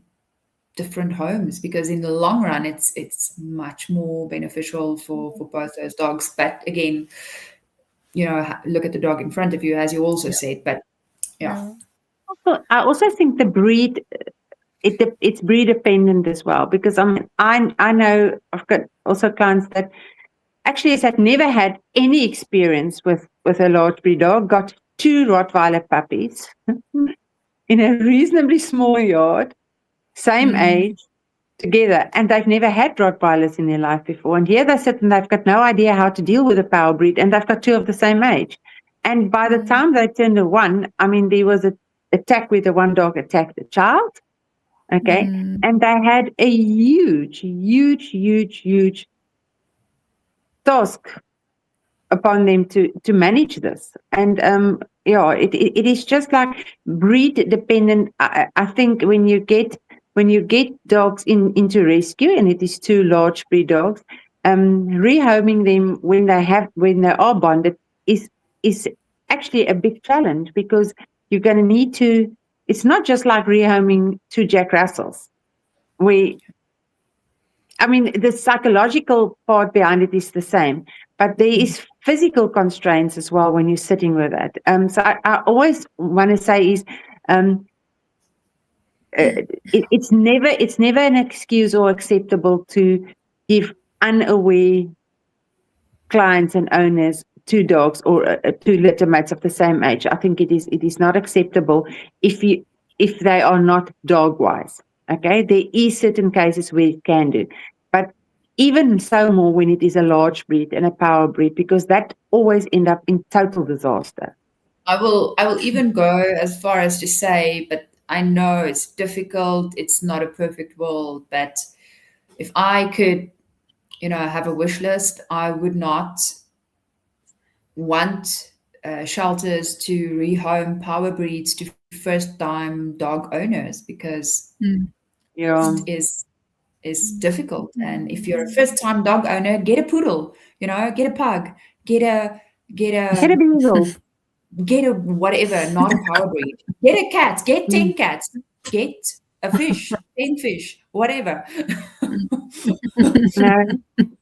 different homes, because in the long run it's much more beneficial for both those dogs. But again, you know, look at the dog in front of you, as you also said. But yeah. I also think the breed, it's breed dependent as well, because I know I've got also clients that actually have never had any experience with a large breed dog, got 2 Rottweiler puppies in a reasonably small yard, same age, together, and they've never had Rottweilers in their life before. And here they sit and they've got no idea how to deal with a power breed, and they've got 2 of the same age. And by the time they turned 1, I mean, there was an attack where the one dog attacked a child, okay? And they had a huge task upon them to manage this. And yeah, it is just like breed dependent. I think when you get dogs into rescue, and it is 2 large breed dogs, rehoming them when they are bonded is actually a big challenge, because you're going to need to. It's not just like rehoming 2 Jack Russells. I mean, the psychological part behind it is the same, but there is physical constraints as well when you're sitting with it. So I always want to say is, it's never an excuse or acceptable to give unaware clients and owners 2 dogs or 2 litter mates of the same age. I think it is not acceptable if they are not dog wise. Okay, there is certain cases where it can do, but even so more when it is a large breed and a power breed, because that always end up in total disaster. I will even go as far as to say, but I know it's difficult, it's not a perfect world, but if I could, you know, have a wish list, I would not want shelters to rehome power breeds to first-time dog owners, because is difficult. And if you're a first-time dog owner, get a poodle, you know, get a pug, get a beagle, get a whatever, not a power breed. Get a cat, get 10 cats, get a fish, 10 fish, whatever. No,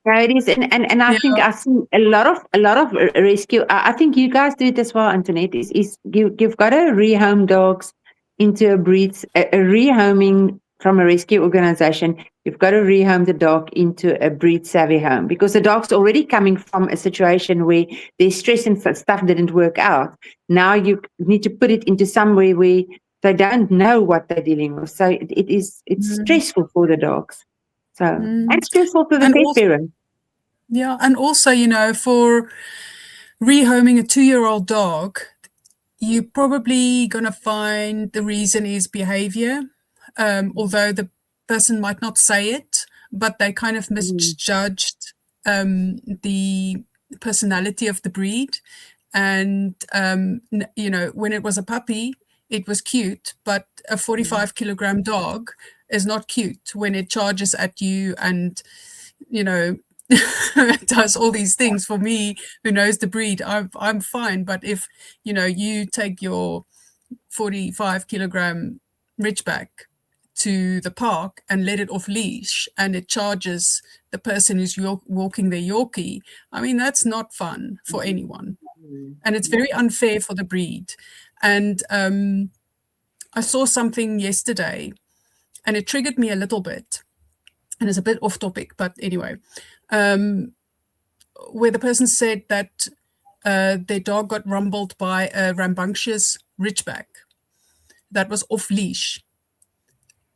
it is, and I think I see a lot of rescue. I think you guys do it as well, Antonette. Is you've got to rehome dogs into a rehoming from a rescue organization. You've got to rehome the dog into a breed savvy home, because the dog's already coming from a situation where their stress and stuff didn't work out. Now you need to put it into somewhere where they don't know what they're dealing with. So it's stressful for the dogs. So and stressful for the pet parent. Yeah, and also, you know, for rehoming a 2-year-old dog, you're probably going to find the reason is behavior, although the person might not say it, but they kind of misjudged the personality of the breed. And, you know, when it was a puppy, it was cute, but a 45-kilogram dog is not cute when it charges at you and, you know, does all these things. For me, who knows the breed, I'm fine. But if, you know, you take your 45-kilogram Ridgeback to the park and let it off leash and it charges the person who's walking their Yorkie, I mean, that's not fun for anyone. And it's very unfair for the breed. And I saw something yesterday and it triggered me a little bit. And it's a bit off topic, but anyway, where the person said that their dog got rumbled by a rambunctious ridgeback that was off leash.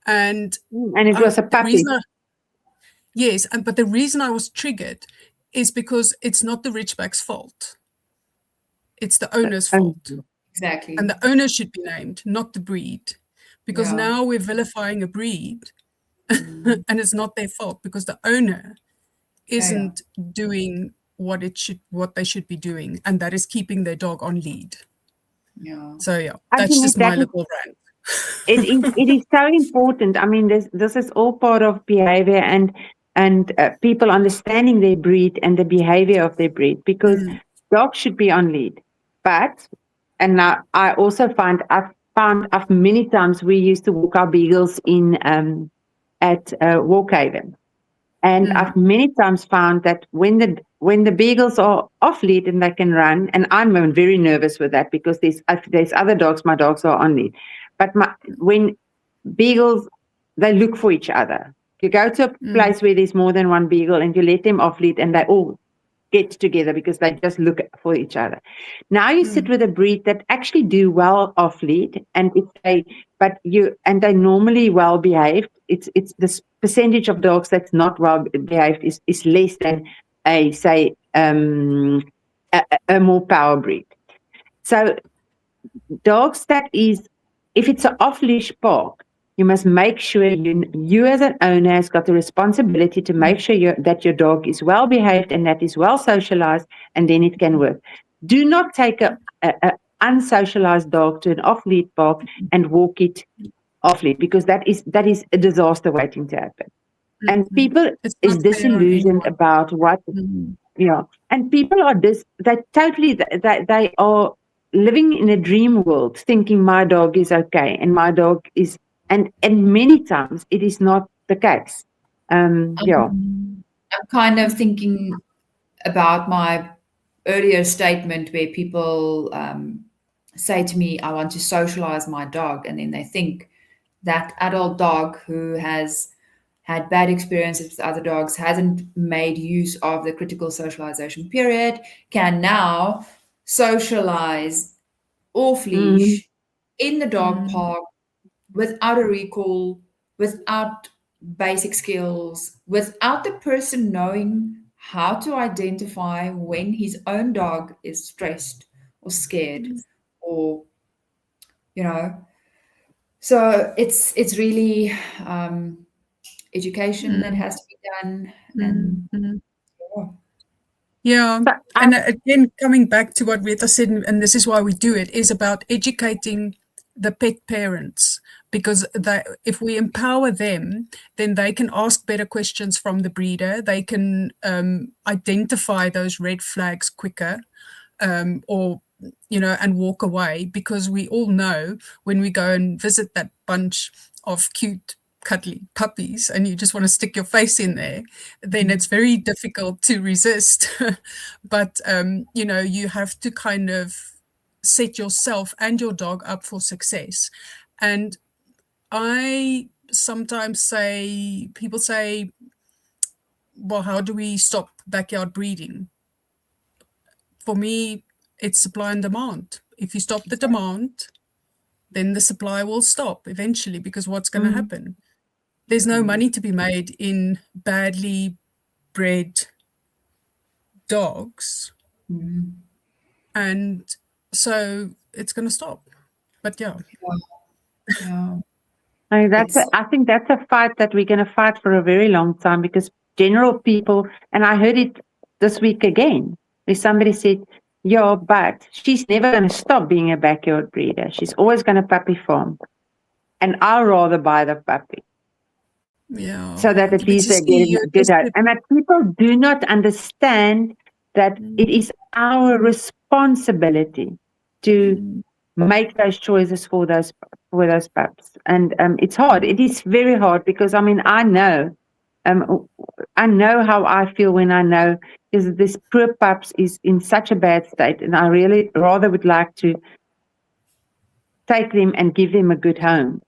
And it was a puppy. Yes, but the reason I was triggered is because it's not the ridgeback's fault. It's the owner's fault. Exactly. And the owner should be named, not the breed. Because now we're vilifying a breed and it's not their fault because the owner isn't doing what they should be doing, and that is keeping their dog on lead. Yeah. So that's just my little rant. It is so important. I mean, this is all part of behavior and people understanding their breed and the behavior of their breed, because dogs should be on lead. But, and now I also I've found many times we used to walk our beagles in at Walkhaven. And I've many times found that when the beagles are off lead and they can run, and I'm very nervous with that because there's other dogs, my dogs are on lead. But when beagles, they look for each other. You go to a place where there's more than one beagle and you let them off lead and they all get together because they just look for each other. Now you sit with a breed that actually do well off lead, and they're normally well behaved. It's this percentage of dogs that's not well behaved is less than a more power breed. So dogs that is, if it's an off leash park, you must make sure you as an owner has got the responsibility to make sure that your dog is well behaved and that is well socialized, and then it can work. Do not take a unsocialized dog to an off-lead park and walk it off-lead, because that is a disaster waiting to happen. And people is disillusioned about what, and people are they are living in a dream world, thinking my dog is okay and my dog is. And many times it is not the case. I'm kind of thinking about my earlier statement where people say to me, I want to socialize my dog. And then they think that adult dog who has had bad experiences with other dogs, hasn't made use of the critical socialization period, can now socialize off leash in the dog park, without a recall, without basic skills, without the person knowing how to identify when his own dog is stressed or scared, or, so it's really education that has to be done. And and again, coming back to what Retha said, and this is why we do it, is about educating the pet parents, because if we empower them, then they can ask better questions from the breeder. They can identify those red flags quicker, or and walk away, because we all know when we go and visit that bunch of cute cuddly puppies and you just want to stick your face in there, then it's very difficult to resist. But you have to kind of set yourself and your dog up for success. And I sometimes people say, well, how do we stop backyard breeding? For me, it's supply and demand. If you stop the demand, then the supply will stop eventually, because what's going to happen? There's no money to be made in badly bred dogs. And so it's going to stop. But I think that's a fight that we're going to fight for a very long time, because general people, and I heard it this week again, where somebody said, but she's never going to stop being a backyard breeder. She's always going to puppy farm. And I'll rather buy the puppy. So that at least they get out. And that people do not understand that it is our responsibility to make those choices for those with those pups. And it's hard. It is very hard because, I mean, I know how I feel when I know is this poor pups is in such a bad state, and I really rather would like to take them and give them a good home.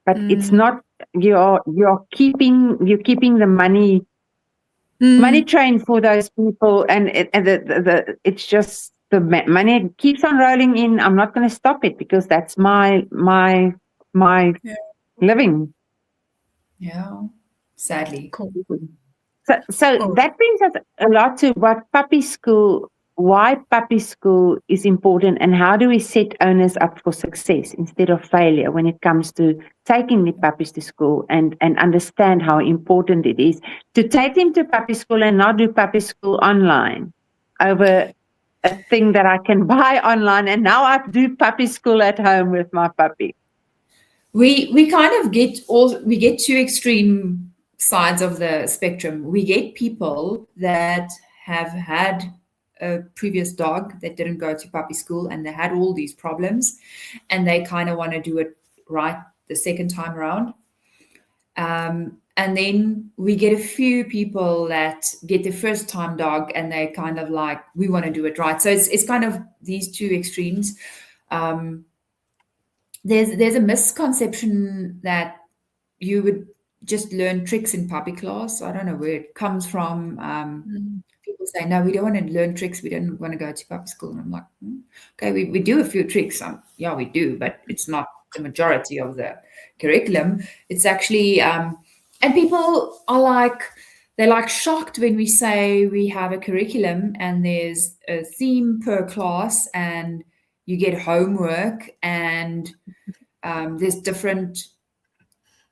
But it's not, you're keeping the money train for those people, and it's just the money keeps on rolling in. I'm not going to stop it because that's my living. Yeah, sadly. Cool. So that brings us a lot to why puppy school is important, and how do we set owners up for success instead of failure when it comes to taking the puppies to school, and understand how important it is to take them to puppy school and not do puppy school online over a thing that I can buy online, and now I do puppy school at home with my puppy. We kind of get two extreme sides of the spectrum. We get people that have had a previous dog that didn't go to puppy school and they had all these problems, and they kind of want to do it right the second time around. And then we get a few people that get their first time dog and they kind of like, we want to do it right. So it's kind of these two extremes. There's a misconception that you would just learn tricks in puppy class. I don't know where it comes from. People say, no, we don't want to learn tricks. We don't want to go to puppy school. And I'm like, okay, we do a few tricks. Yeah, we do, but it's not the majority of the curriculum. It's actually, and people are like, they're like shocked when we say we have a curriculum and there's a theme per class and you get homework and there's different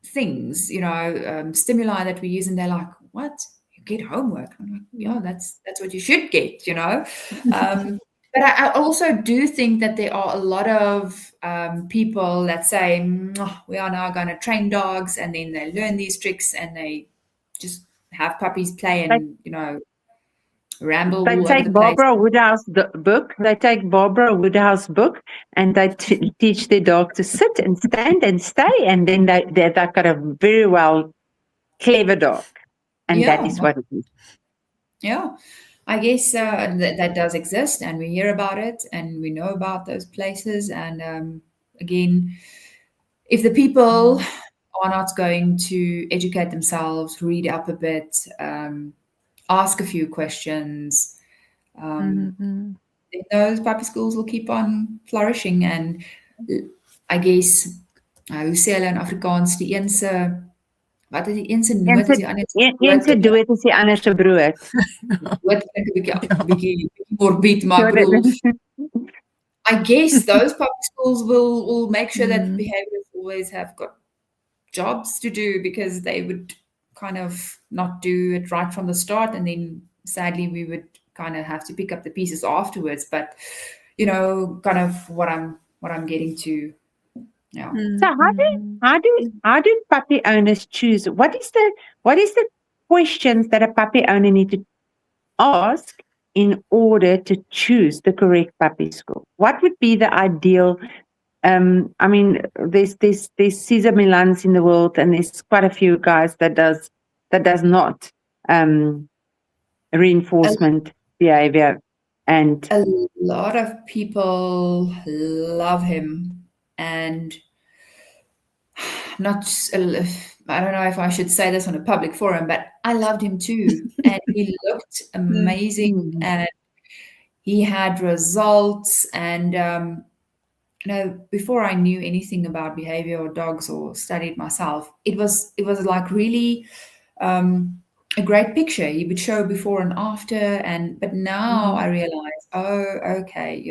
things, stimuli that we use, and they're like, what? You get homework? I'm like, yeah, that's what you should get, But I also do think that there are a lot of people that say, we are now going to train dogs, and then they learn these tricks and they just have puppies play and, ramble. They take Barbara Woodhouse book. They take Barbara Woodhouse book, and they teach their dog to sit and stand and stay, and then they've got a very clever dog, and that is what it is. Yeah, I guess that does exist, and we hear about it, and we know about those places. And again, if the people are not going to educate themselves, read up a bit, ask a few questions, then those puppy schools will keep on flourishing. And I guess hoe sê hulle in Afrikaans, die een se wat is die een se noot is die ander se een se dood is die ander se brood. Wat klink 'n bietjie morbid, maar ek bedoel, I guess those public schools will make sure that behaviorists always have got jobs to do, because they would kind of not do it right from the start, and then sadly we would kind of have to pick up the pieces afterwards. But kind of what I'm getting to. Yeah. So how do puppy owners choose? What is the questions that a puppy owner need to ask in order to choose the correct puppy school? What would be the ideal? I mean, there's Cesar Milans in the world, and there's quite a few guys that does not reinforcement behavior, and a lot of people love him. And I don't know if I should say this on a public forum, but I loved him too. And he looked amazing, and he had results. And, before I knew anything about behavior or dogs or studied myself, it was like really a great picture. He would show before and after. But now I realize, okay,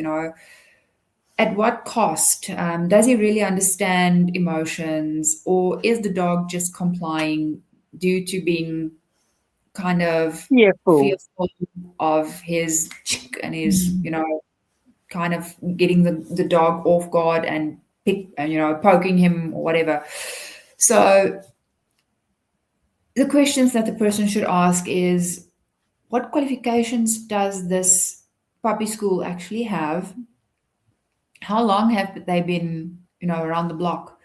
at what cost? Does he really understand emotions, or is the dog just complying due to being kind of fearful of his chick and his, kind of getting the dog off guard and poking him or whatever? So the questions that the person should ask is, what qualifications does this puppy school actually have? How long have they been, around the block?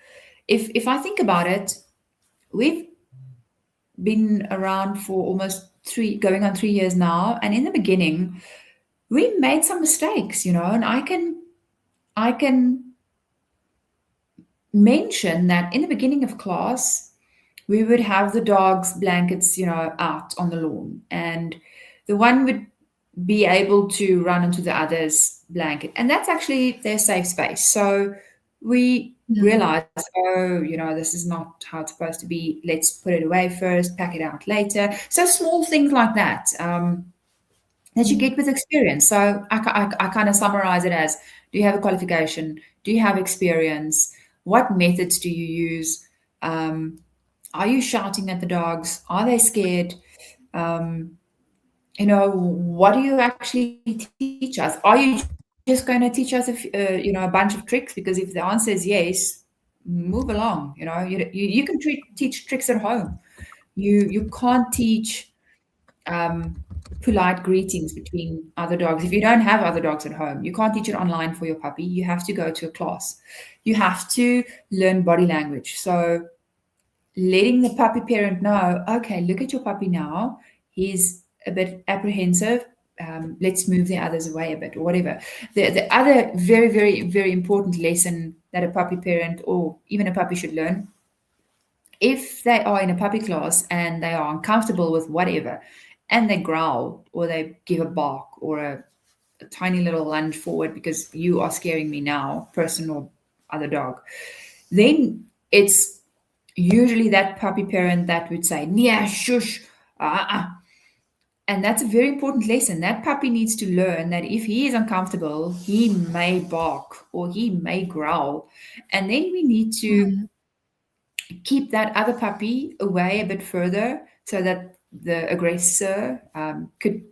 if I think about it, we've been around for almost going on 3 years now, and in the beginning, we made some mistakes, and I can mention that in the beginning of class, we would have the dogs' blankets, out on the lawn, and the one would be able to run into the other's blanket, and that's actually their safe space. So we realized, this is not how it's supposed to be. Let's put it away first, pack it out later. So small things like that that you get with experience. So I kind of summarize it as: do you have a qualification? Do you have experience? What methods do you use? Are you shouting at the dogs? Are they scared? What do you actually teach us? Are you just going to teach us a bunch of tricks? Because if the answer is yes, move along. You can teach tricks at home. You can't teach polite greetings between other dogs. If you don't have other dogs at home, you can't teach it online for your puppy. You have to go to a class. You have to learn body language. So letting the puppy parent know, okay, look at your puppy now. He's a bit apprehensive. Let's move the others away a bit, or whatever. The other very, very, very important lesson that a puppy parent or even a puppy should learn, if they are in a puppy class and they are uncomfortable with whatever, and they growl or they give a bark or a tiny little lunge forward because you are scaring me now, person or other dog, then it's usually that puppy parent that would say, "Nia, shush, and that's a very important lesson. That puppy needs to learn that if he is uncomfortable, he may bark or he may growl. And then we need to keep that other puppy away a bit further so that the aggressor could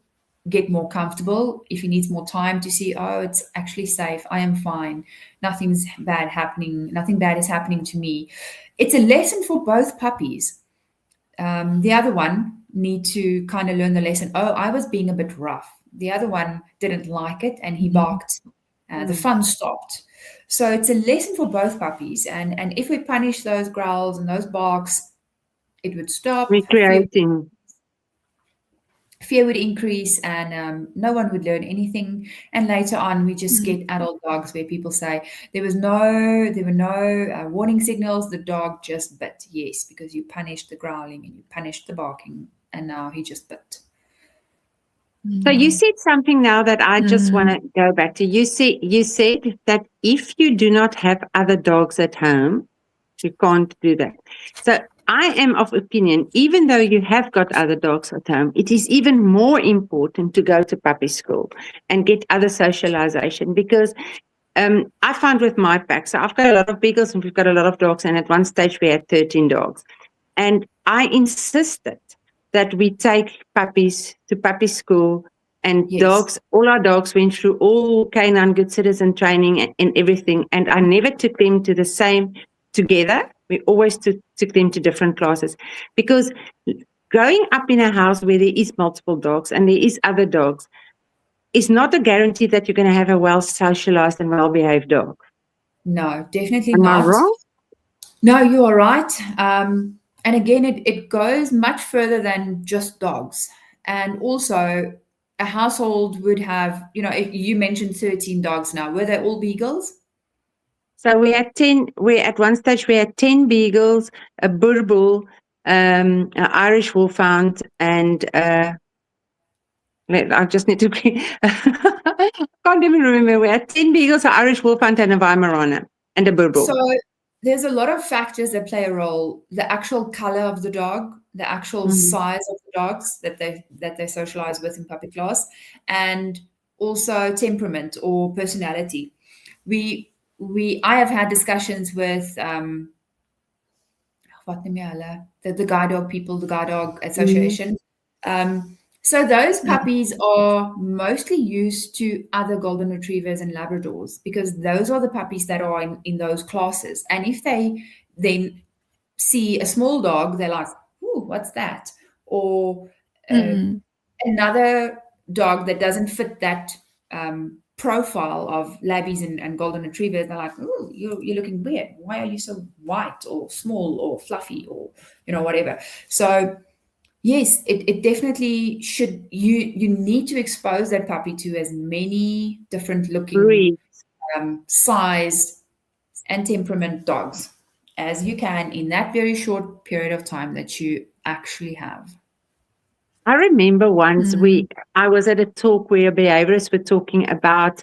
get more comfortable. If he needs more time to see, oh, it's actually safe, I am fine, nothing's bad happening, nothing bad is happening to me. It's a lesson for both puppies. The other one need to kind of learn the lesson. Oh, I was being a bit rough. The other one didn't like it and he barked. The fun stopped. So it's a lesson for both puppies. And if we punish those growls and those barks, it would stop. Recreating. Fear would increase and no one would learn anything. And later on, we just get adult dogs where people say there were no warning signals. The dog just bit. Yes, because you punished the growling and you punished the barking, and now he just bit. So you said something now that I just want to go back to. You said that if you do not have other dogs at home, you can't do that. So I am of opinion, even though you have got other dogs at home, it is even more important to go to puppy school and get other socialization, because I found with my pack, so I've got a lot of beagles and we've got a lot of dogs, and at one stage we had 13 dogs. And I insisted that we take puppies to puppy school, and dogs, all our dogs went through all canine good citizen training and everything. And I never took them to the same together. We always took them to different classes, because growing up in a house where there is multiple dogs and there is other dogs is not a guarantee that you're going to have a well socialized and well behaved dog. No, definitely not. Am I wrong? No, you are right. And again, it goes much further than just dogs. And also, a household would have, you mentioned 13 dogs now. Were they all beagles? So we had 10. At one stage we had 10 beagles, a boer bull, an Irish wolfhound, and I just need to. I can't even remember. We had 10 beagles, an Irish wolfhound, and a Weimaraner, and a boer bull. So there's a lot of factors that play a role: the actual color of the dog, the actual size of the dogs that they socialize with in puppy class, and also temperament or personality. I have had discussions with the guide dog people, the guide dog association. So those puppies are mostly used to other golden retrievers and Labradors, because those are the puppies that are in those classes. And if they then see a small dog, they're like, "Ooh, what's that?" Or another dog that doesn't fit that profile of labbies and golden retrievers, they're like, oh, you're looking weird. Why are you so white or small or fluffy or, whatever. So yes, it definitely should. You need to expose that puppy to as many different looking, sized and temperament dogs as you can in that very short period of time that you actually have. I remember once I was at a talk where behaviorists were talking about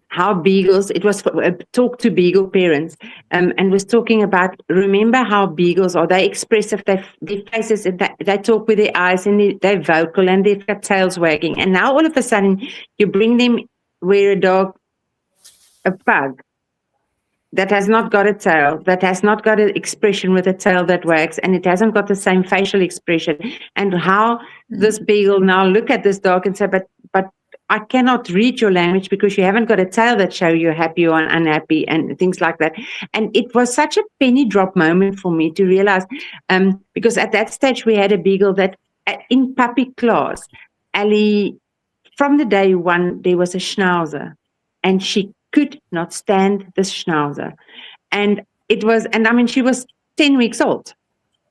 how beagles, it was a talk to beagle parents, and was talking about, remember how beagles are, they expressive, their faces, they talk with their eyes, and they're vocal, and they've got tails wagging. And now all of a sudden you bring them where a pug, that has not got a tail, that has not got an expression with a tail that wags, and it hasn't got the same facial expression. And how this beagle now look at this dog and say, but I cannot read your language because you haven't got a tail that show you're happy or unhappy and things like that. And it was such a penny drop moment for me to realize, because at that stage we had a beagle that in puppy class, Ali, from the day one, there was a schnauzer, and she could not stand the schnauzer. And she was 10 weeks old.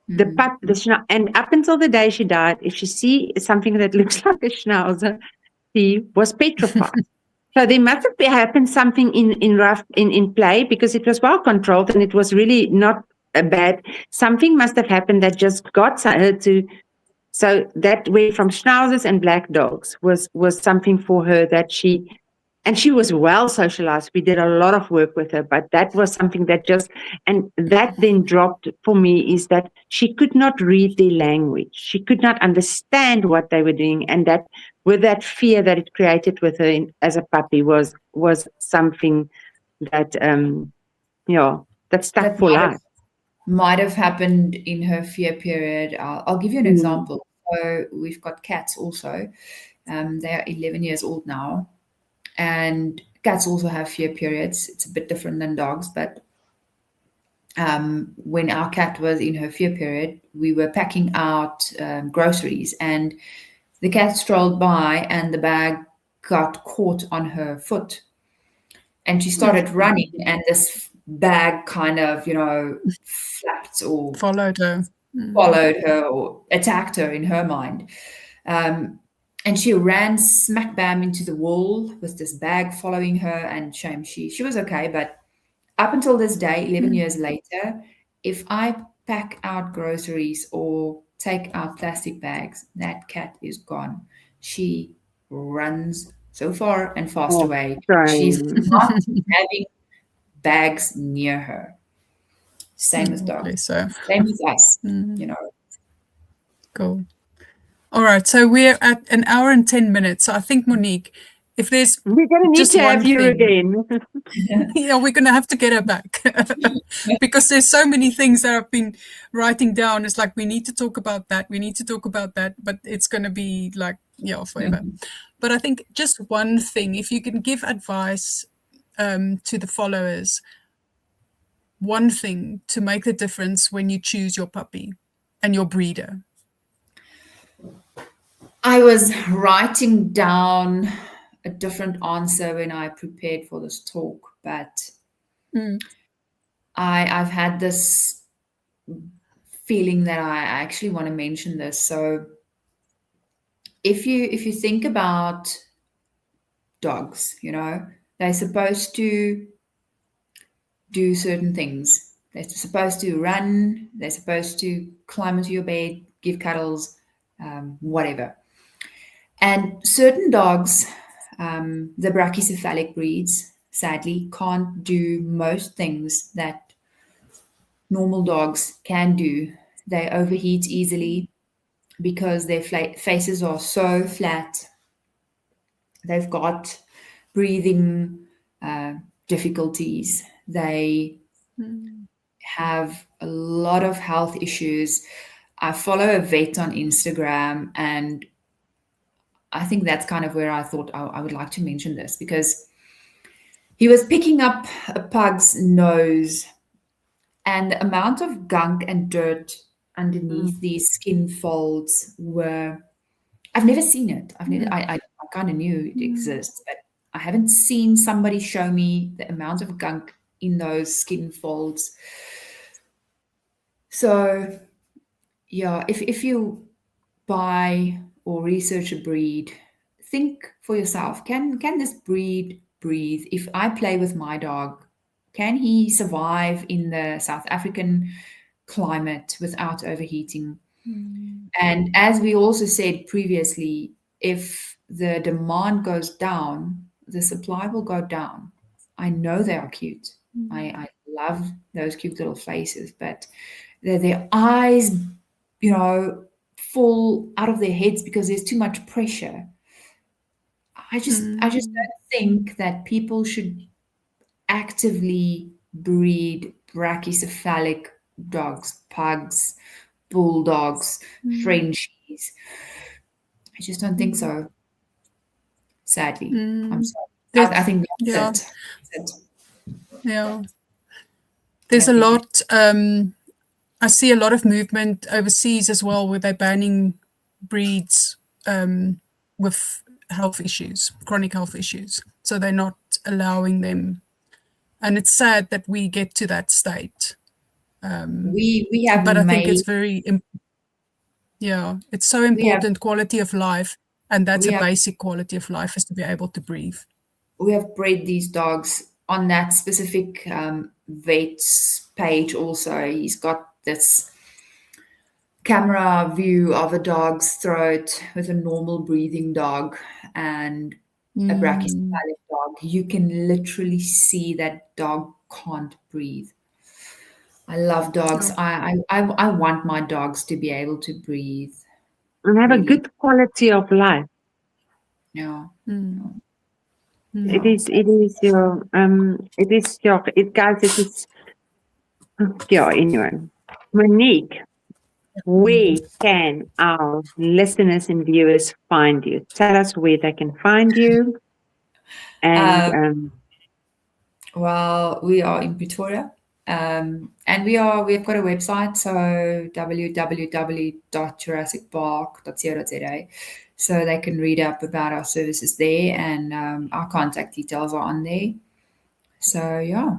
And up until the day she died, if she see something that looks like a schnauzer, she was petrified. So there must have happened something in play, because it was well controlled and it was really not bad. Something must have happened that just got her to. So that way from schnauzers and black dogs was something for her that she was well socialized. We did a lot of work with her, but that was something that that then dropped for me, is that she could not read their language. She could not understand what they were doing. And that with that fear that it created with her as a puppy was something that, that stuck for life. Might have happened in her fear period. I'll give you an example. So we've got cats also. They are 11 years old now. And cats also have fear periods. It's a bit different than dogs, but when our cat was in her fear period, we were packing out groceries, and the cat strolled by and the bag got caught on her foot. And she started running, and this bag kind of, flapped or followed her or attacked her in her mind. And she ran smack bam into the wall with this bag following her, and shame, she was okay. But up until this day, 11 years later, if I pack out groceries or take out plastic bags, that cat is gone. She runs so far and fast away. She's not having bags near her. Same as dogs. So. Same as us, Cool. All right, so we're at 1 hour and 10 minutes. So I think, Monique, if there's we're going to need to have you again. Yeah, we're going to have to get her back because there's so many things that I've been writing down. It's like, we need to talk about that. We need to talk about that, but it's going to be like, forever. But I think just one thing, if you can give advice to the followers, one thing to make the difference when you choose your puppy and your breeder. I was writing down a different answer when I prepared for this talk, but I've had this feeling that I actually want to mention this. So if you think about dogs, they're supposed to do certain things. They're supposed to run, they're supposed to climb into your bed, give cuddles, whatever. And certain dogs, the brachycephalic breeds, sadly, can't do most things that normal dogs can do. They overheat easily because their faces are so flat. They've got breathing difficulties. They have a lot of health issues. I follow a vet on Instagram, and I think that's kind of where I thought I would like to mention this, because he was picking up a pug's nose, and the amount of gunk and dirt underneath these skin folds were, I've never seen it. I kind of knew it exists, but I haven't seen somebody show me the amount of gunk in those skin folds. So yeah, if you buy or research a breed, think for yourself, can this breed breathe? If I play with my dog, can he survive in the South African climate without overheating? And as we also said previously, if the demand goes down, the supply will go down. I know they are cute. I love those cute little faces, but their eyes, fall out of their heads because there's too much pressure. I just don't think that people should actively breed brachycephalic dogs, pugs, bulldogs, Frenchies. I just don't think so. Sadly, I'm sorry. I think that's it. Yeah. There's a lot. I see a lot of movement overseas as well, where they're banning breeds with health issues, chronic health issues. So they're not allowing them. And it's sad that we get to that state. We have, but I think it's very, it's so important, quality of life. And that's a basic quality of life, is to be able to breathe. We have bred these dogs on that specific vet's page also. He's got this camera view of a dog's throat with a normal breathing dog and a brachycephalic dog. You can literally see that dog can't breathe. I love dogs. I want my dogs to be able to breathe and have a good quality of life. Yeah. It is anyway. Monique, where can our listeners and viewers find you? Tell us where they can find you. And well, we are in Pretoria. And we've got a website, so www.jurassicbark.co.za. So they can read up about our services there, and our contact details are on there. So yeah,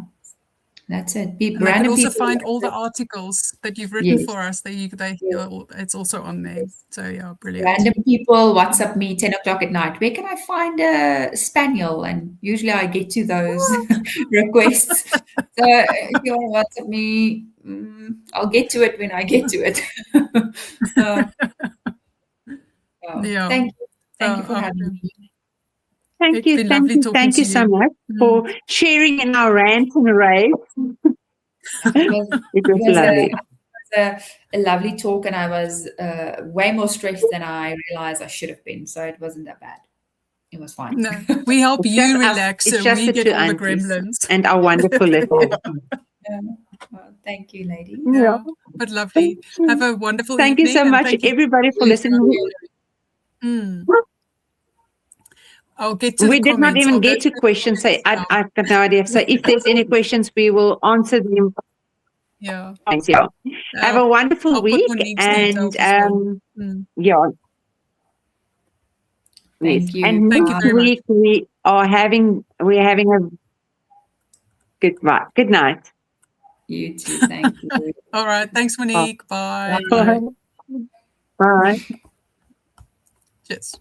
that's it. They can also find all the articles that you've written for us. It's also on there. So yeah, brilliant. Random people WhatsApp me 10 o'clock at night. Where can I find a spaniel? And usually I get to those requests. So if you want to WhatsApp me, I'll get to it when I get to it. Thank you for having me. Thank you so much for sharing in our rants and raves. It was lovely. A lovely talk, and I was way more stressed than I realized I should have been. So it wasn't that bad. It was fine. No, we help you relax, so we get all the gremlins and our wonderful listeners. Well, thank you, lady. Yeah, but lovely. Have a wonderful evening. Thank you so much, everybody, for listening. I'll get to we did not even get to questions. So I've got no idea. So if there's any questions, we will answer them. Yeah. Thanks, yeah. Have a wonderful week, and yeah. Thank you. And next week we're having a good night. You too. Thank you. All right. Thanks, Monique. Bye. Bye. Cheers.